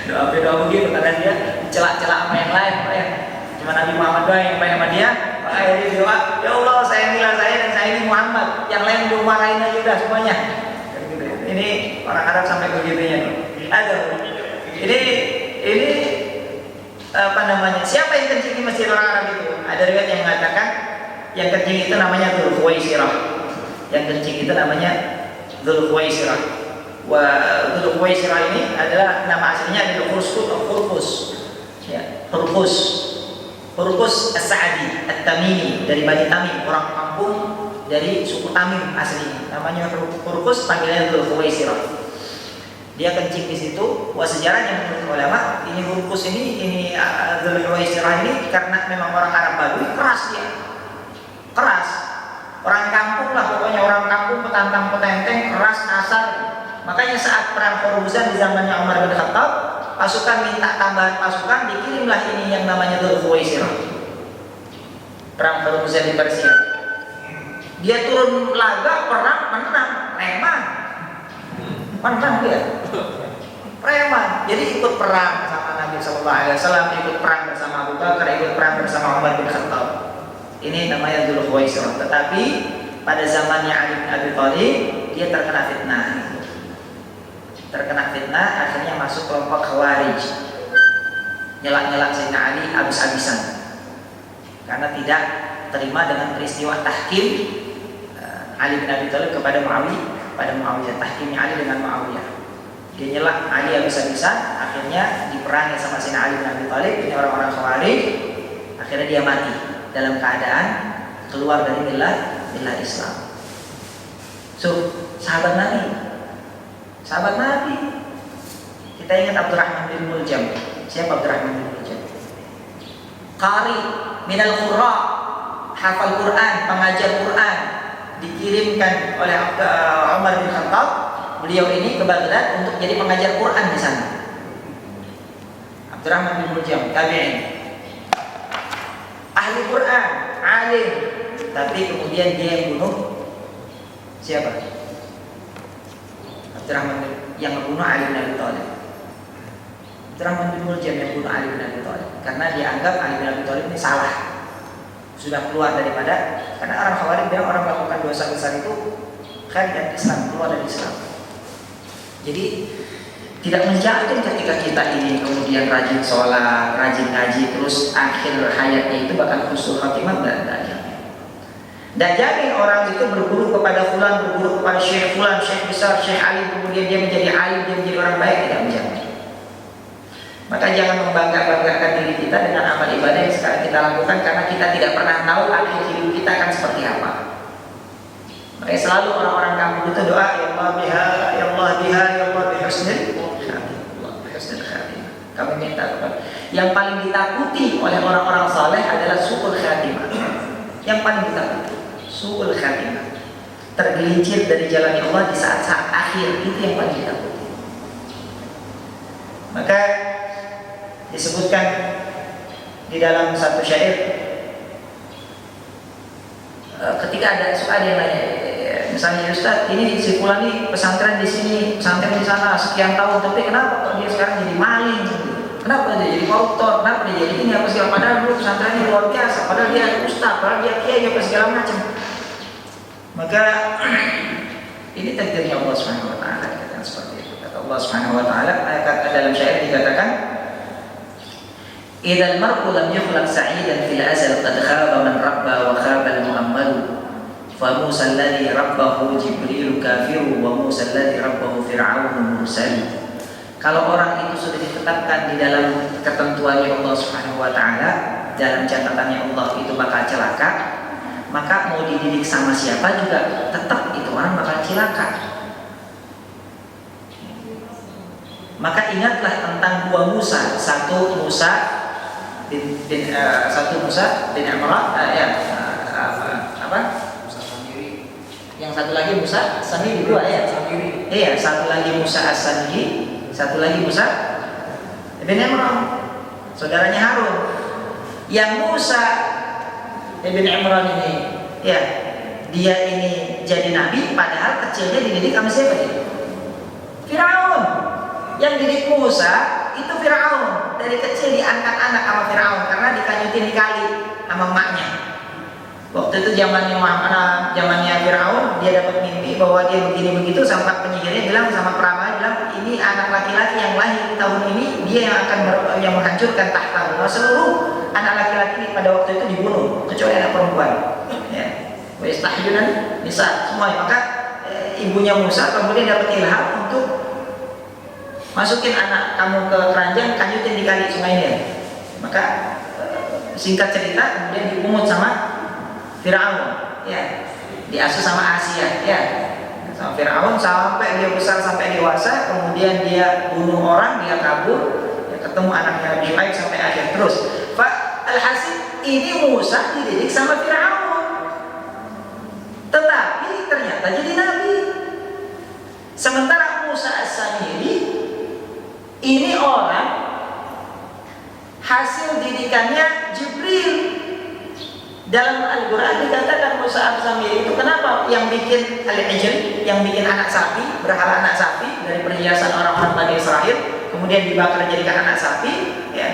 Doa begitu kata dia, celak-celak sama yang lain, ya. Cuma Nabi Muhammad doang yang main sama dia. Makanya dia doa, ya Allah sayangilah saya dan sayangi Muhammad, yang lain udah marahin aja udah semuanya. Ini orang Arab sampai begitunya tuh. Aduh, ini apa namanya? Siapa yang kencing di masjid orang Arab itu? Ada riwayat yang mengatakan yang kencing itu namanya Dzul Khuwaisirah. Yang kencing itu namanya Dzul Khuwaisirah. Dzul Khuwaisirah ini adalah nama aslinya adalah Hurqus. Ya, Hurqus As-Sa'di At-Tamimi dari Bani Tamim, orang kampung dari suku Tamim aslinya. Namanya Hurqus, panggilannya Dzul Khuwaisirah. Dia kencing di situ. Wah, sejarahnya menurut ulama, ini Hurqus ini Dzul Khuwaisirah ini karena memang orang Arab Badui, keras dia. Keras. Orang kampung lah pokoknya, orang kampung petantang-petenteng, keras, kasar. Makanya saat perang Khuruzan di zamannya Umar bin Khattab, pasukan minta tambahan pasukan, dikirimlah ini yang namanya Dzul Khuwaisirah. Perang Khuruzan di Persia. Dia turun laga, perang, menang, preman. Menang dia. Preman. Jadi ikut perang sama Nabi sallallahu alaihi wasallam, ikut perang bersama Abu Bakar, ikut perang bersama Umar bin Khattab. Ini namanya Dzul Khuwaisirah. Tetapi pada zamannya Ali bin Abi Thalib, dia terkena fitnah. Akhirnya masuk kelompok Khawarij, nyelak-nyelak Sayyidina Ali habis-habisan karena tidak terima dengan peristiwa tahkim Ali bin Abi Thalib kepada Muawiyah, tahkimnya Ali dengan Muawiyah. Dia nyelak Ali habis-habisan, akhirnya diperangi sama Sayyidina Ali bin Abi Thalib. Ini orang-orang Khawarij. Akhirnya dia mati dalam keadaan keluar dari milah Islam. Sahabat Nabi. Kita ingat Abdurrahman bin Muljam. Siapa Abdurrahman bin Muljam? Qari minal Qurra, hafal Quran, pengajar Quran, dikirimkan oleh Umar bin Khattab. Beliau ini ke Baghdad untuk jadi pengajar Quran di sana. Abdurrahman bin Muljam, tabi'in, ahli Quran, alim, tapi kemudian dia yang bunuh siapa? Abdurrahman yang membunuh Ali bin Abi Thalib. Abdurrahman bin Muljam yang bunuh Ali bin Abi Thalib karena dianggap Ali bin Abi Thalib ini salah, sudah keluar daripada, karena orang Khawarij bilang orang melakukan dosa besar itu kharij dari Islam, keluar dari Islam. Jadi tidak menjamin ketika kita ini kemudian rajin sholat, rajin ngaji, terus akhir hayatnya itu bakal husnul khatimah, dan jamin orang itu berguru kepada fulan, berguru kepada syekh fulan, syekh besar, syekh alim, kemudian dia menjadi alim, dia menjadi orang baik, tidak menjamin. Maka jangan membangga-banggakan diri kita dengan amal ibadah yang sekarang kita lakukan, karena kita tidak pernah tahu akhir hidup kita akan seperti apa. Makanya selalu orang-orang kampung itu doa, ya Allah biha, ya Allah biha, ya Allah bihusnil khatimah. Kami minta kepada yang paling ditakuti oleh orang-orang saleh adalah su'ul khatimah. Yang paling ditakuti su'ul khatimah, tergelincir dari jalan Allah di saat-saat akhir, itu yang paling ditakuti. Maka disebutkan di dalam satu syair, ketika ada yang nanya, misalnya Ustaz, ini si fulan nih pesantren di sini, pesantren di sana sekian tahun, tapi kenapa kok dia sekarang jadi maling? Kenapa dia jadi koruptor? Kenapa dia jadi ini apa segala? Padahal dulu pesantrennya luar biasa, padahal dia ustaz, padahal dia kiai apa segala macam. Maka ini takdirnya Allah Subhanahu wa taala, dikatakan seperti itu. Kata Allah Subhanahu wa taala dalam syair dikatakan, "Idzal mar'u lam yukhlaq sa'idan fil azal qad khaba man rabba wa khaba al-mu'ammal." Fa Musa alladhi rabbahu Jibril kafiru wa Musa alladhi rabbahu Fir'aun mursal. Kalau orang itu sudah ditetapkan di dalam ketentuannya Allah Subhanahu wa taala, dalam catatannya Allah itu bakal celaka, maka mau dididik sama siapa juga tetap itu orang bakal celaka. Maka ingatlah tentang dua Musa, satu Musa satu Musa bin Imran, apa? Musa Samiri. Yang satu lagi Musa Samiri, dua ya. Samiri. Iya, satu lagi Musa As-Samiri, satu lagi Musa bin Imran, saudaranya Harun. Yang Musa bin Imran ini, ya, dia ini jadi nabi, padahal kecilnya dididik sama siapa dia? Firaun. Yang didik Musa itu Firaun. Dari kecil diangkat anak sama Firaun karena dikanyutin di kali sama emaknya. Waktu itu zamannya Firaun, dia dapat mimpi bahwa dia begini begitu, sampai penyihirnya bilang sama peramal, bilang ini anak laki-laki yang lahir di tahun ini, dia yang akan yang menghancurkan tahta. Nah, seluruh anak laki-laki pada waktu itu dibunuh kecuali anak perempuan. Ya. Wa yastahyunan nisa semua. Maka ibunya Musa kemudian dapat ilham untuk masukin anak kamu ke keranjang, kanyutin di kali sungai Nil. Maka singkat cerita kemudian dipungut sama Firaun, ya, diasuh sama Asia, ya, sama Firaun sampai dia besar sampai dewasa, kemudian dia bunuh orang, dia kabur, ya, ketemu anaknya Nabi Shu'aib sampai akhir terus. Alhasil ini Musa dididik sama Firaun, tetapi ternyata jadi nabi. Sementara Musa As-Samiri ini orang hasil didikannya Jibril. Dalam Al-Quran dikatakan Musa As-Samiri itu kenapa yang bikin al-ijl, yang bikin anak sapi, berhala anak sapi dari perhiasan orang-orang Bani Israel, kemudian dibakar jadikan anak sapi, ya,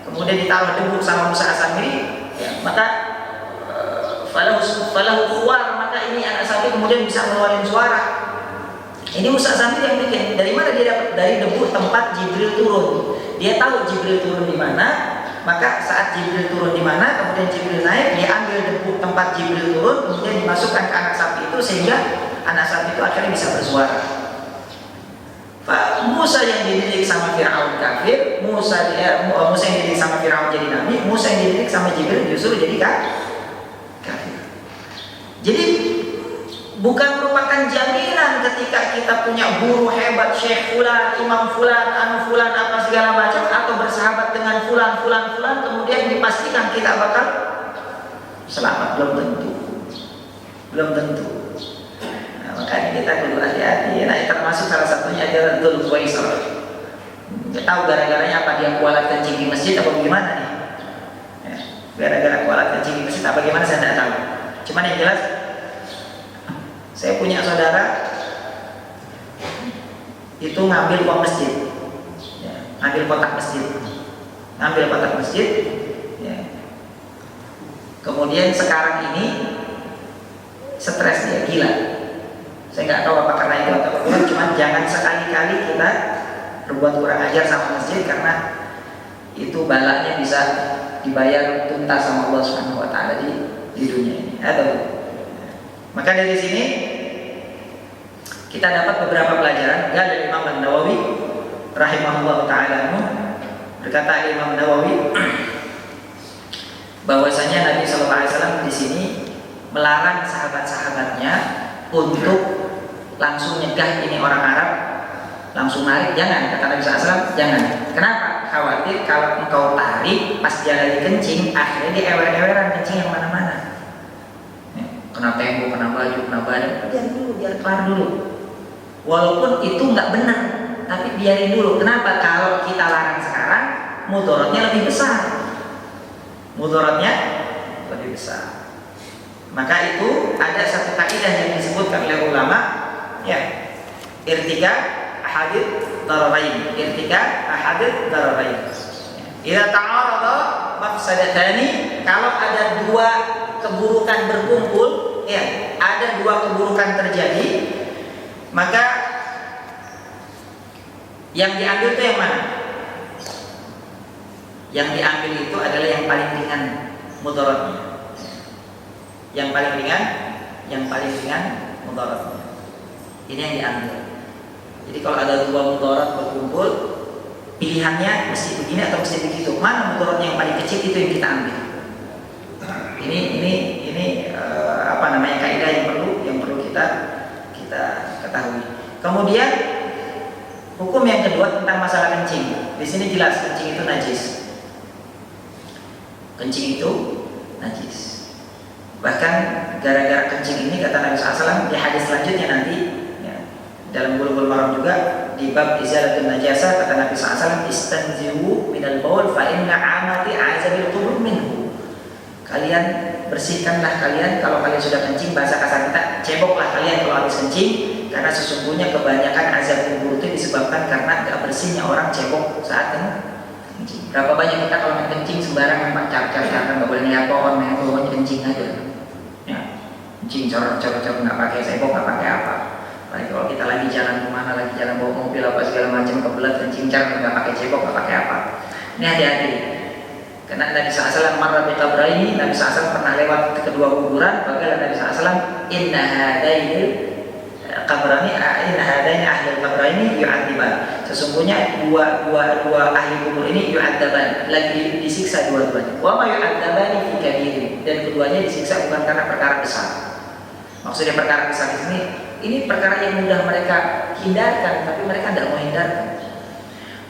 kemudian ditaruh debu sama Musa As-Samiri, ya, maka falahu khuwar, maka ini anak sapi kemudian bisa ngeluarin suara. Ini Musa As-Samiri yang bikin. Dari mana dia dapat? Dari debu tempat Jibril turun. Dia tahu Jibril turun di mana. Maka saat Jibril turun di mana, kemudian Jibril naik, dia ambil debu tempat Jibril turun, kemudian dimasukkan ke anak sapi itu sehingga anak sapi itu akhirnya bisa bersuara. Musa yang dididik sama Firaun kafir, Musa yang dididik sama Firaun jadi nabi, Musa yang dididik sama Jibril justru jadi kafir. Jadi bukan merupakan jaminan ketika kita punya guru hebat, syekh fulan, imam fulan, anu fulan, apa segala macam, atau bersahabat dengan fulan, kemudian dipastikan kita bakal selamat. Belum tentu. Nah, makanya kita kudu hati-hati. Nah, termasuk salah satunya adalah Dzul Khuwaisar. Nggak tahu gara-garanya apa dia kualat kencing di masjid atau bagaimana nih? Ya, gara-gara kualat kencing di masjid apa bagaimana saya tidak tahu. Cuman yang jelas, saya punya saudara itu ngambil uang masjid, ya, ngambil kotak masjid, ya. Kemudian sekarang ini stres dia, gila. Saya nggak tahu apa karena itu atau bukan, cuman jangan sekali-kali kita berbuat kurang ajar sama masjid karena itu balanya bisa dibayar tuntas sama Allah Subhanahu Wa Taala di dunia ini. Maka dari sini kita dapat beberapa pelajaran. Dari Imam An-Nawawi rahimahullah taala, berkata Imam Nawawi bahwasanya Nabi sallallahu alaihi wasallam di sini melarang sahabat-sahabatnya untuk langsung nyegah ini orang Arab, langsung narik, jangan, kata Nabi sallallahu alaihi wasallam, jangan. Kenapa? Khawatir kalau engkau tarik pas dia lagi kencing, akhirnya dia ewer-eweran kencing yang mana-mana. Kena tembok, kena baju, kena badan, biar kelar dulu. Walaupun itu nggak benar, tapi biarin dulu. Kenapa? Kalau kita larang sekarang, mudaratnya lebih besar. Maka itu ada satu kaidah yang disebutkan oleh ulama, ya, irtika ahadid dararain. Idza ta'arada mafsadatani, kalau ada dua keburukan berkumpul, ya, ada dua keburukan terjadi, maka yang diambil itu yang mana? Yang diambil itu adalah yang paling ringan mudaratnya. Yang paling ringan mudaratnya. Ini yang diambil. Jadi kalau ada dua mudarat berkumpul, pilihannya mesti begini atau mesti begitu. Mana mudaratnya yang paling kecil, itu yang kita ambil. Ini kaidah yang perlu kita ketahui. Kemudian hukum yang kedua tentang masalah kencing. Di sini jelas kencing itu najis. kencing itu najis. Bahkan gara-gara kencing ini kata Nabi SAW di hadis selanjutnya nanti ya, dalam Bulughul Maram juga di bab izalatun najasah kata Nabi SAW istanzihu minal baul fa inna amati azabil qubur minhu. Kalian bersihkanlah kalian kalau kalian sudah kencing, bahasa kasar kita ceboklah kalian kalau habis kencing, karena sesungguhnya kebanyakan azab kubur itu disebabkan karena gak bersihnya orang cebok saat kencing. Berapa banyak kita kalau main kencing sembarangan pak car-car nggak boleh lihat pohon, main pohon kencing aja ya, kencing cor-cor nggak pakai cebok, nggak pakai apa. Baik kalau kita lagi jalan kemana, lagi jalan bawa mobil apa segala macam kebelat kencing car nggak pakai cebok, nggak pakai apa. Ini hati-hati. Karena Nabi SAW marra bi qabraini, Nabi SAW pernah lewat ke kedua kuburan, maka Nabi SAW inna hadaini qabrani inna hadaini ahli qabraini yu'adziban. Sesungguhnya dua ahli kubur ini yu'adzaban, lagi disiksa dua-duanya. Wa ma yu'adzabani fi kabir, dan keduanya disiksa bukan karena perkara besar. Maksudnya perkara besar di sini ini perkara yang mudah mereka hindarkan, tapi mereka tidak mau hindarkan.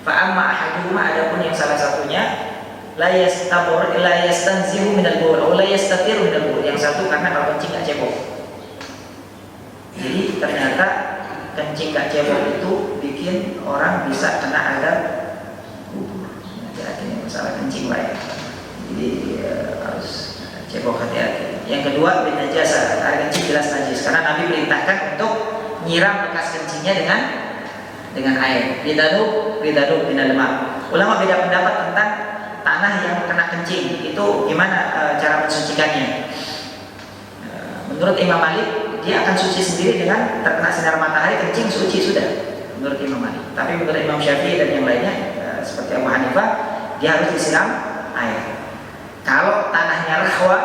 Fa amma ahaduhuma, adapun yang salah satunya la yastanzihu minal baul atau la yastatiru minal baul, yang satu karena kalau kencing gak cebok. Jadi ternyata kencing gak cebok itu bikin orang bisa kena azab kubur. Jadi masalah kencing baik. Jadi harus cebok, hati-hati. Yang kedua bin najasa, air kencing jelas najis karena Nabi perintahkan untuk nyiram bekas kencingnya dengan air. Ridadu binal ma. Ulama beda pendapat tentang tanah yang kena kencing itu gimana cara mensucikannya. Menurut Imam Malik dia akan suci sendiri dengan terkena sinar matahari, kencing suci sudah menurut Imam Malik. Tapi menurut Imam Syafi'i dan yang lainnya seperti Abu Hanifah dia harus disiram air. Kalau tanahnya rahwa,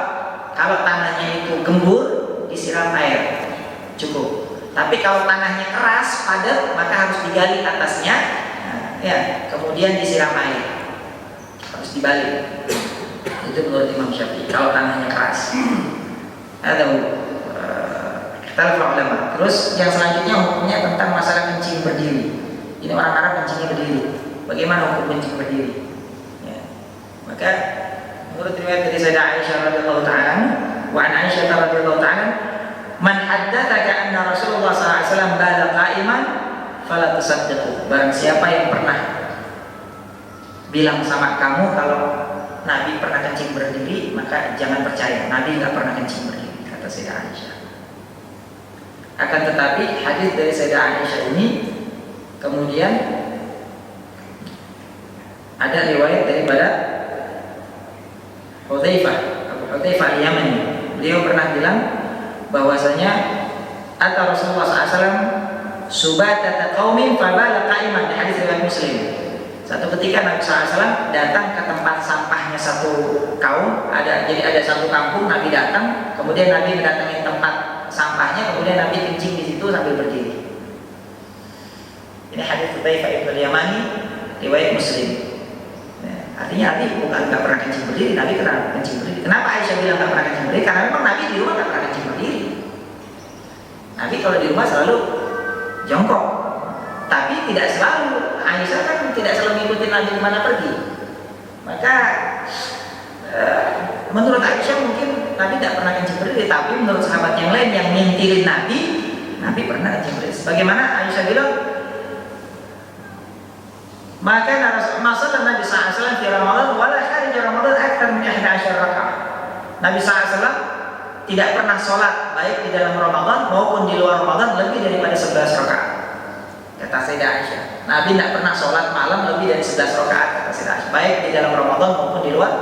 kalau tanahnya itu gembur disiram air cukup. Tapi kalau tanahnya keras padat maka harus digali atasnya ya, kemudian disiram air. Harus dibalik. Itu menurut Imam Syafi'i kalau tanahnya keras. Atau ulama. Terus yang selanjutnya hukumnya tentang masalah kencing berdiri. Ini orang Arab kencingnya berdiri. Bagaimana hukum kencing berdiri? Ya. Maka menurut riwayat dari Sayyidah Aisyah radhiyallahu ta'ala, wa an Aisyah radhiyallahu ta'ala, man haddatsaka anna Rasulullah sallallahu alaihi wasallam bala qa'iman fala tusaddiqu. Barang siapa yang pernah bilang sama kamu kalau Nabi pernah kencing berdiri, maka jangan percaya. Nabi nggak pernah kencing berdiri, kata Sayyidah Aisyah. Akan tetapi hadis dari Sayyidah Aisyah ini kemudian ada riwayat daripada Hudzaifah, Abu Hudzaifah al-Yamani. Beliau pernah bilang bahwasanya ata Rasulullah SAW subatata qaumin fabala qa'iman, di hadis riwayat Muslim. Satu ketika Nabi SAW datang ke tempat sampahnya satu kaum, jadi ada satu kampung, Nabi datang, kemudian Nabi mendatangi tempat sampahnya, kemudian Nabi kencing di situ sambil berdiri. Ini hadis Hudzaifah ibn al-Yamani, riwayat Muslim. Artinya Nabi bukan nggak pernah kencing berdiri, Nabi pernah kencing berdiri. Kenapa Aisyah bilang nggak pernah kencing berdiri? Karena memang Nabi di rumah nggak pernah kencing berdiri. Nabi kalau di rumah selalu jongkok. Tapi tidak selalu. Aisyah kan tidak selalu mengikuti Nabi kemana pergi. Maka menurut Aisyah mungkin Nabi tidak pernah kencing berdiri. Tapi menurut sahabat yang lain yang ngintilin Nabi, Nabi pernah kencing berdiri. Sebagaimana Aisyah bilang, maka masalah Nabi SAW di Ramadan wala kharij Ramadan akthar min 11 rakaat. Nabi SAW tidak pernah sholat baik di dalam Ramadan maupun di luar Ramadan lebih daripada 11 rakaat. Kata Sayyidah Aisyah, Nabi tidak pernah sholat malam lebih dari 11 rakaat, kata Sayyidah Aisyah, baik di dalam Ramadan maupun di luar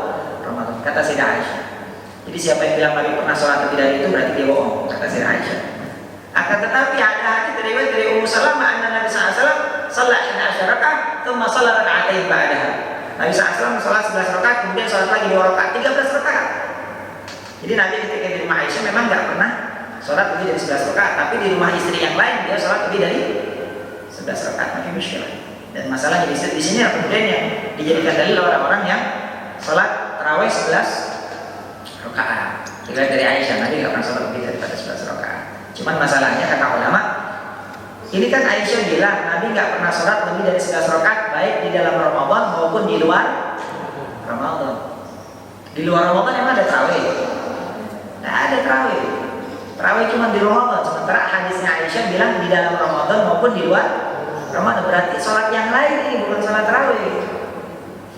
Ramadan, kata Sayyidah Aisyah. Jadi siapa yang bilang Nabi pernah sholat lebih dari itu berarti dia bohong, kata Sayyidah Aisyah. Akan tetapi ada hadis dari Ummu Salamah anna Nabi SAW salat 11 rakaat, thumma salat raka'atain ba'daha. Nabi SAW salat 11 rakaat, kemudian salat lagi 2 rakaat, 13 rakaat. Jadi Nabi ketika di rumah Aisyah memang nggak pernah salat lebih dari 11 rakaat, tapi di rumah istri yang lain dia salat lebih dari 11 rakaat, makin musykilah. Dan masalahnya di sini kemudian yang dijadikan dalil orang-orang yang salat tarawih 11 rakaat. Dilihat dari Aisyah, Nabi nggak pernah salat lebih daripada 11 rakaat. Cuman masalahnya kata ulama, ini kan Aisyah bilang Nabi nggak pernah sholat lebih dari 11 rakaat baik di dalam Ramadan maupun di luar Ramadan. Di luar Ramadan emang ada tarawih? Tidak ada tarawih. Tarawih cuma di Ramadan. Sementara hadisnya Aisyah bilang di dalam Ramadan maupun di luar Ramadan. Berarti sholat yang lain ini bukan sholat tarawih.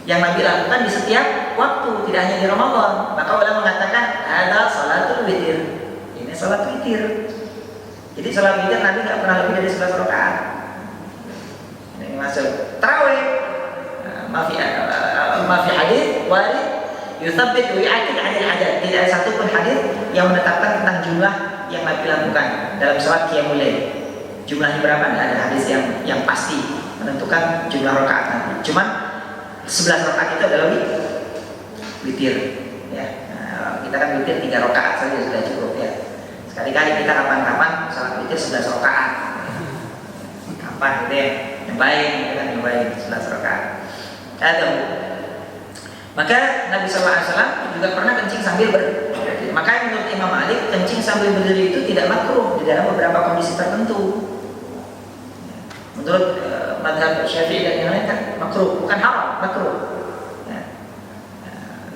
Yang Nabi lakukan di setiap waktu, tidak hanya di Ramadan. Maka ulama mengatakan ada sholatul witir. Ini sholat witir. Jadi sholat witir Nabi nggak pernah lebih dari 11 rakaat. Ini masuk tarawih. Mafi hadis warid yuthabbit wa yu'akkid 'anil hadat. Tidak ada satupun hadis yang menetapkan tentang jumlah yang Nabi lakukan dalam sholat qiyamul lail. Jumlahnya berapa? Tidak ada hadis yang pasti menentukan jumlah rakaat Nabi. Cuman 11 rakaat itu adalah witir. Ya, kita kan witir 3 rakaat saja sudah cukup ya. Sekali-kali kita kapan-kapan sholat witir 11 rakaat. Kapan gitu ya? Nyobain, kita kan nyobain 11 rakaat. Maka Nabi SAW juga pernah kencing sambil berdiri. Maka menurut Imam Malik, kencing sambil berdiri itu tidak makruh di dalam beberapa kondisi tertentu. Menurut madhab Syafi'i dan yang lain kan makruh, bukan haram, makruh. Ya.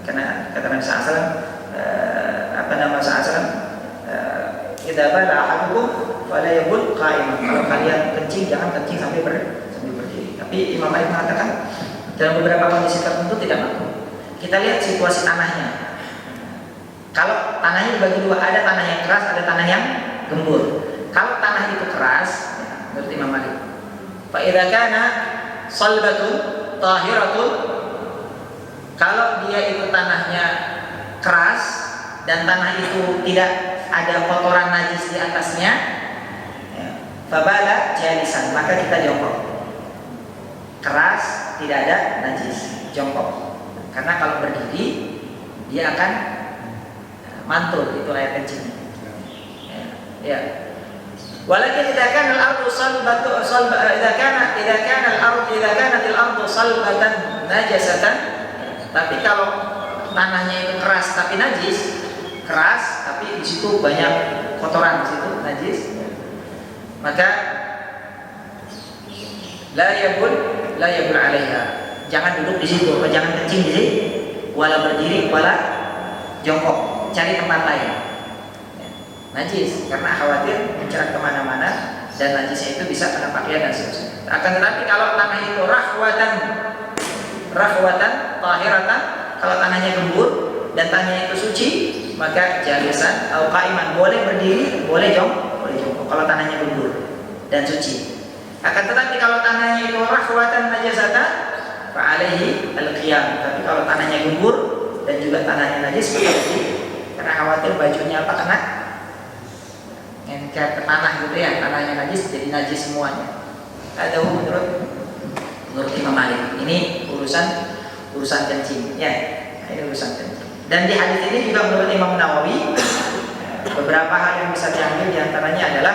Karena kata Nabi SAW, "Idza bala ahadukum fala yabul qa'iman." Kalau kalian kencing jangan kencing sambil berdiri. Tapi Imam Malik mengatakan dalam beberapa kondisi tertentu tidak makruh. Kita lihat situasi tanahnya. Kalau tanahnya dibagi dua, ada tanah yang keras, ada tanah yang gembur. Kalau tanah itu keras, ya, menurut Imam Malik, fa idza kana salbatun tahiratun, kalau dia itu tanahnya keras dan tanah itu tidak ada kotoran najis di atasnya, ya, fabala jalisan, maka kita jongkok. Keras, tidak ada najis, jongkok. Karena kalau berdiri dia akan mantul, itu air kencingnya. Ya. Walakin idza kana al-ardu idza kanat al-ardu salbatan najasatan, tapi kalau tanahnya itu keras tapi najis, keras tapi di situ banyak kotoran, di situ najis, maka la yabul 'alaiha. Jangan duduk di situ, jangan kencing di sini, wala berdiri, wala jongkok, cari tempat lain. Najis, karena khawatir mencerat kemana-mana dan najisnya itu bisa kena pakaian dan seterusnya. Akan tetapi kalau tanah itu rahwatan, tahiratan, kalau tanahnya gembur dan tanahnya itu suci, maka jalisan atau qaiman, boleh berdiri, boleh jongkok kalau tanahnya gembur dan suci. Akan tetapi kalau tanahnya itu rahwatan najasatan, fa'alaihi al-qiyam. Tapi kalau tanahnya gembur dan juga tanahnya najis, berarti karena khawatir bajunya apa kena ngengket ke tanah gitu ya, tanahnya najis jadi najis semuanya. Ada menurut Imam Malik. Ini urusan kencing ya. Ini urusan kencing. Dan di hadis ini juga menurut Imam Nawawi beberapa hal yang bisa diambil, diantaranya adalah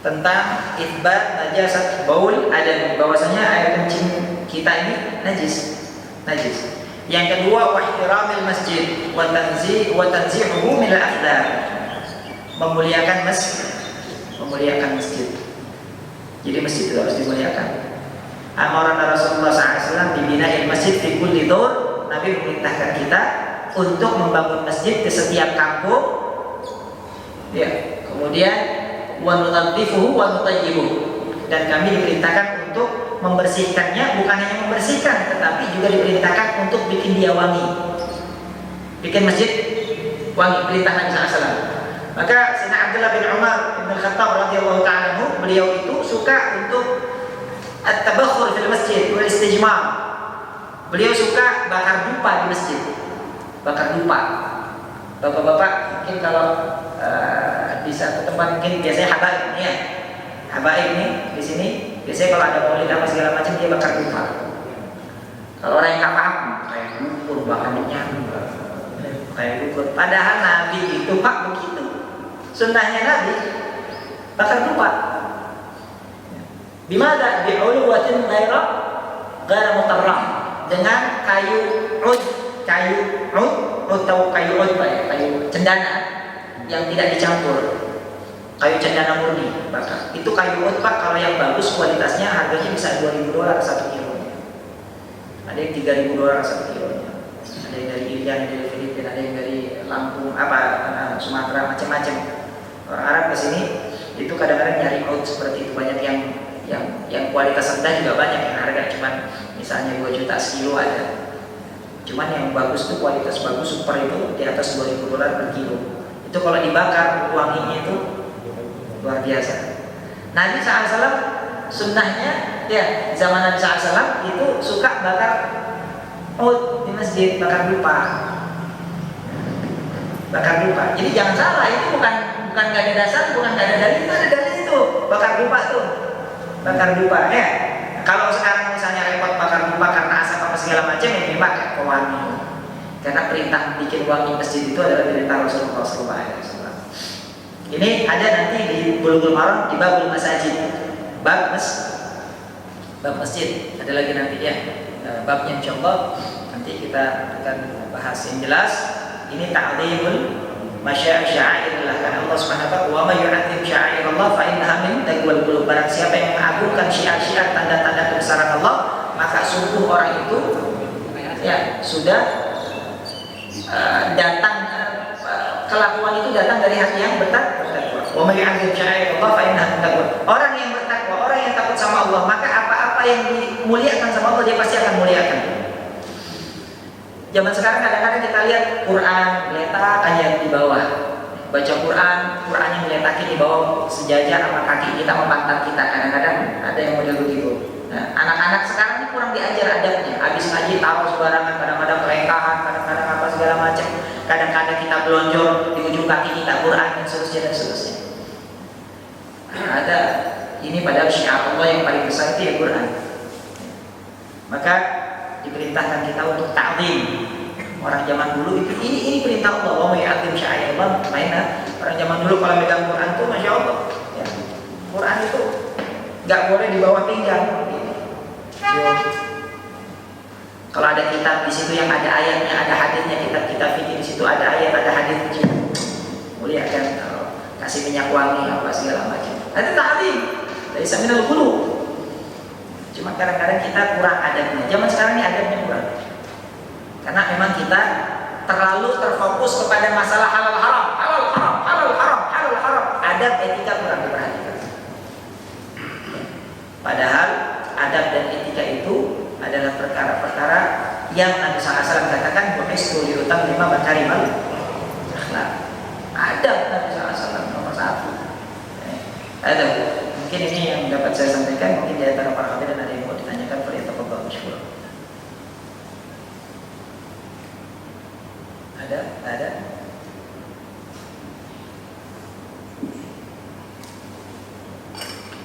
tentang itsbat najasat baul adami, bahwasanya air kencing kita ini najis. Yang kedua, wahtiramil masjid wa tanzihuhu min al-akhdar, memuliakan masjid. Jadi masjid itu harus dimuliakan. Amarana Rasulullah SAW dibina'il masjid fi kulli dawr. Nabi memerintahkan kita untuk membangun masjid di setiap kampung. Ya, kemudian wa nunadhifuhu wa nutayyibuhu, dan kami diperintahkan untuk membersihkannya, bukan hanya membersihkan tetapi juga diperintahkan untuk bikin dia wangi, bikin masjid wangi, perintah Nabi SAW. Maka Sayyidina Abdullah bin Umar bin Khattab radhiyallahu ta'ala anhu, beliau itu suka untuk at-tabakhur fil masjid wal istijmar. Beliau suka bakar dupa di masjid, bakar dupa. Bapak-bapak mungkin kalau di satu tempat mungkin biasanya habaib ini ya, habaib ini di sini biasanya kalau ada maulid apa segala macam dia bakar dupa. Kalau orang yang nggak paham kayak dukur bakarnya, kayak dukur. Padahal Nabi itu pak begitu, sunnahnya Nabi bakar dupa. Bimada bi'uluwatin ghaira mutarram, dengan kayu ud atau kayu ud, kayu cendana yang tidak dicampur, kayu cendana murni bakar. Itu kayu ud pak, kalau yang bagus kualitasnya harganya bisa $2.000 1 kilonya. Ada yang $3.000 1 kilonya. ada yang dari Irian, ada yang dari Filipina, ada yang dari Lampung, Sumatera, macam-macam. Orang Arab ke sini itu kadang-kadang nyari out seperti itu, banyak yang kualitas rendah juga banyak, yang harga cuman misalnya 2 juta sekilo ada. Cuman yang bagus tuh kualitas bagus super itu di atas $2.000 per kilo. Itu kalau dibakar wanginya itu luar biasa. Nabi SAW sunnahnya ya zaman Nabi SAW itu suka bakar out di masjid, bakar dupa. Jadi jangan salah, itu bukan gak ada dasar, bukan gak ada dalil, itu ada dalil itu bakar dupa tuh. Bakar dupa ya. Kalau sekarang misalnya repot bakar dupa karena asap apa segala macam, ya pakai pewangi. Karena perintah bikin wangi masjid itu adalah perintah Rasulullah SAW. Ini ada nanti di Bulughul Maram di babul masajid, bab masjid. Ada lagi nanti ya babnya insyaallah nanti kita akan bahas yang jelas. Ini ta'zimul sya'airillah, karena Allah Subhanahu wa ta'ala wa may yu'azzim sya'airallah fa innaha min taqwal qulub. Barang siapa yang mengagungkan syiar-syiar tanda-tanda kebesaran Allah, maka sungguh orang itu ya sudah datang kelakuan itu datang dari hati yang bertakwa. Wa may yu'azzim sya'airallah fa innaha min taqwal. Orang yang bertakwa, orang yang takut sama Allah, maka apa-apa yang dimuliakan sama Allah dia pasti akan muliakan. Zaman sekarang kadang-kadang kita lihat Quran letak aja di bawah, baca Quran yang diletakin di bawah sejajar sama kaki kita, sama pantat kita. Kadang-kadang ada yang model begitu. Nah, anak-anak sekarang ini kurang diajar adabnya. Habis ngaji taruh sembarangan, kadang-kadang kelengkahan, kadang-kadang apa segala macam. Kadang-kadang kita belonjor di ujung kaki kita Quran dan seterusnya. Ada ini padahal syiar Allah yang paling besar itu ya Quran. Maka diperintahkan kita untuk ta'zim. Orang zaman dulu itu ini perintah Allah, wa may yu'azzim sya'airallah. Mainnya orang zaman dulu kalau megang Quran tuh masya Allah ya. Quran itu nggak boleh di bawah pinggang. Kalau ada kitab di situ yang ada ayatnya, ada hadisnya, kitab fikih di situ ada ayat, ada hadis, muliakan, kasih minyak wangi apa segala macam. Ada ta'zim dari saminal qulub. Cuma kadang-kadang kita kurang adabnya. Zaman sekarang ini adabnya kurang. Karena memang kita terlalu terfokus kepada masalah halal haram. Adab etika kurang diperhatikan. Padahal adab dan etika itu adalah perkara-perkara yang Nabi SAW katakan bu'istu liutammima makarimal akhlaq. Adab Nabi SAW nomor 1. Adab. Mungkin ini yang dapat saya sampaikan. Mungkin di antara para hadirin ada yang mau ditanyakan, falyatafadhal mashkura. Ada?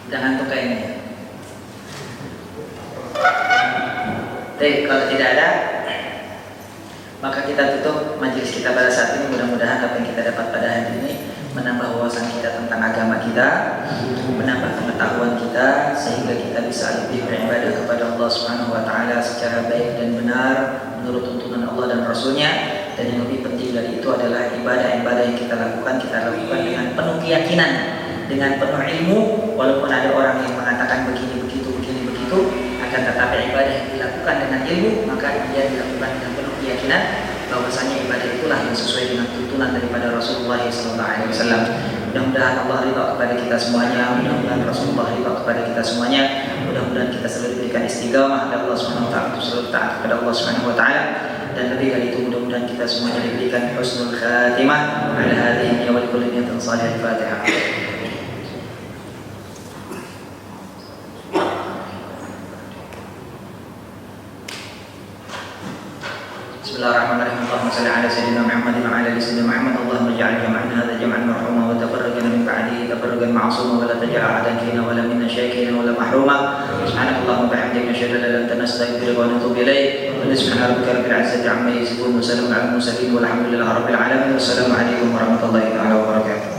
Udah ngantuk kayaknya. Baik, kalau tidak ada, maka kita tutup majelis kita pada saat ini. Mudah-mudahan apa yang kita dapat pada hari ini menambah wawasan kita tentang agama kita, menambah pengetahuan kita, sehingga kita bisa lebih beribadah kepada Allah Subhanahu wa ta'ala secara baik dan benar menurut tuntunan Allah dan Rasulnya. Dan yang lebih penting dari itu adalah ibadah-ibadah yang kita lakukan dengan penuh keyakinan, dengan penuh ilmu. Walaupun ada orang yang mengatakan begini begitu, akan tetapi ibadah yang dilakukan dengan ilmu, maka dia dilakukan dengan penuh keyakinan bahwasanya ibadah itulah yang sesuai dengan tuntunan daripada Rasulullah SAW. Mudah-mudahan Allah ridha kepada kita semuanya, mudah-mudahan Rasulullah ridha kepada kita semuanya, mudah-mudahan kita selalu diberikan istiqamah dari Allah Subhanahu wa taala, selalu taat kepada Allah Subhanahu wa taala, dan lebih dari itu mudah-mudahan kita semuanya diberikan husnul khatimah ala hadhihi wa likulli niyatin salihah. Al-Fatihah. Bismillahirrahmanirrahim. Allahumma shalli ala sayyidina Muhammad wa ala ali sayyidina Muhammad. Allahumma ij'al jam'ana hadha jam'an marhuma wa tafarraqana min ba'dihi tafarraqan ma'suma wa la taj'al ahadan fina wa la minna shakiran wa la mahruma. Subhanakallahumma wa bihamdika nashhadu an la ilaha illa anta nastaghfiruka wa natubu ilayk. Wa subhana rabbika rabbil izzati amma yasifun wa salamun 'alal mursalin walhamdulillahi rabbil alamin. Wassalamu alaikum warahmatullahi wabarakatuh.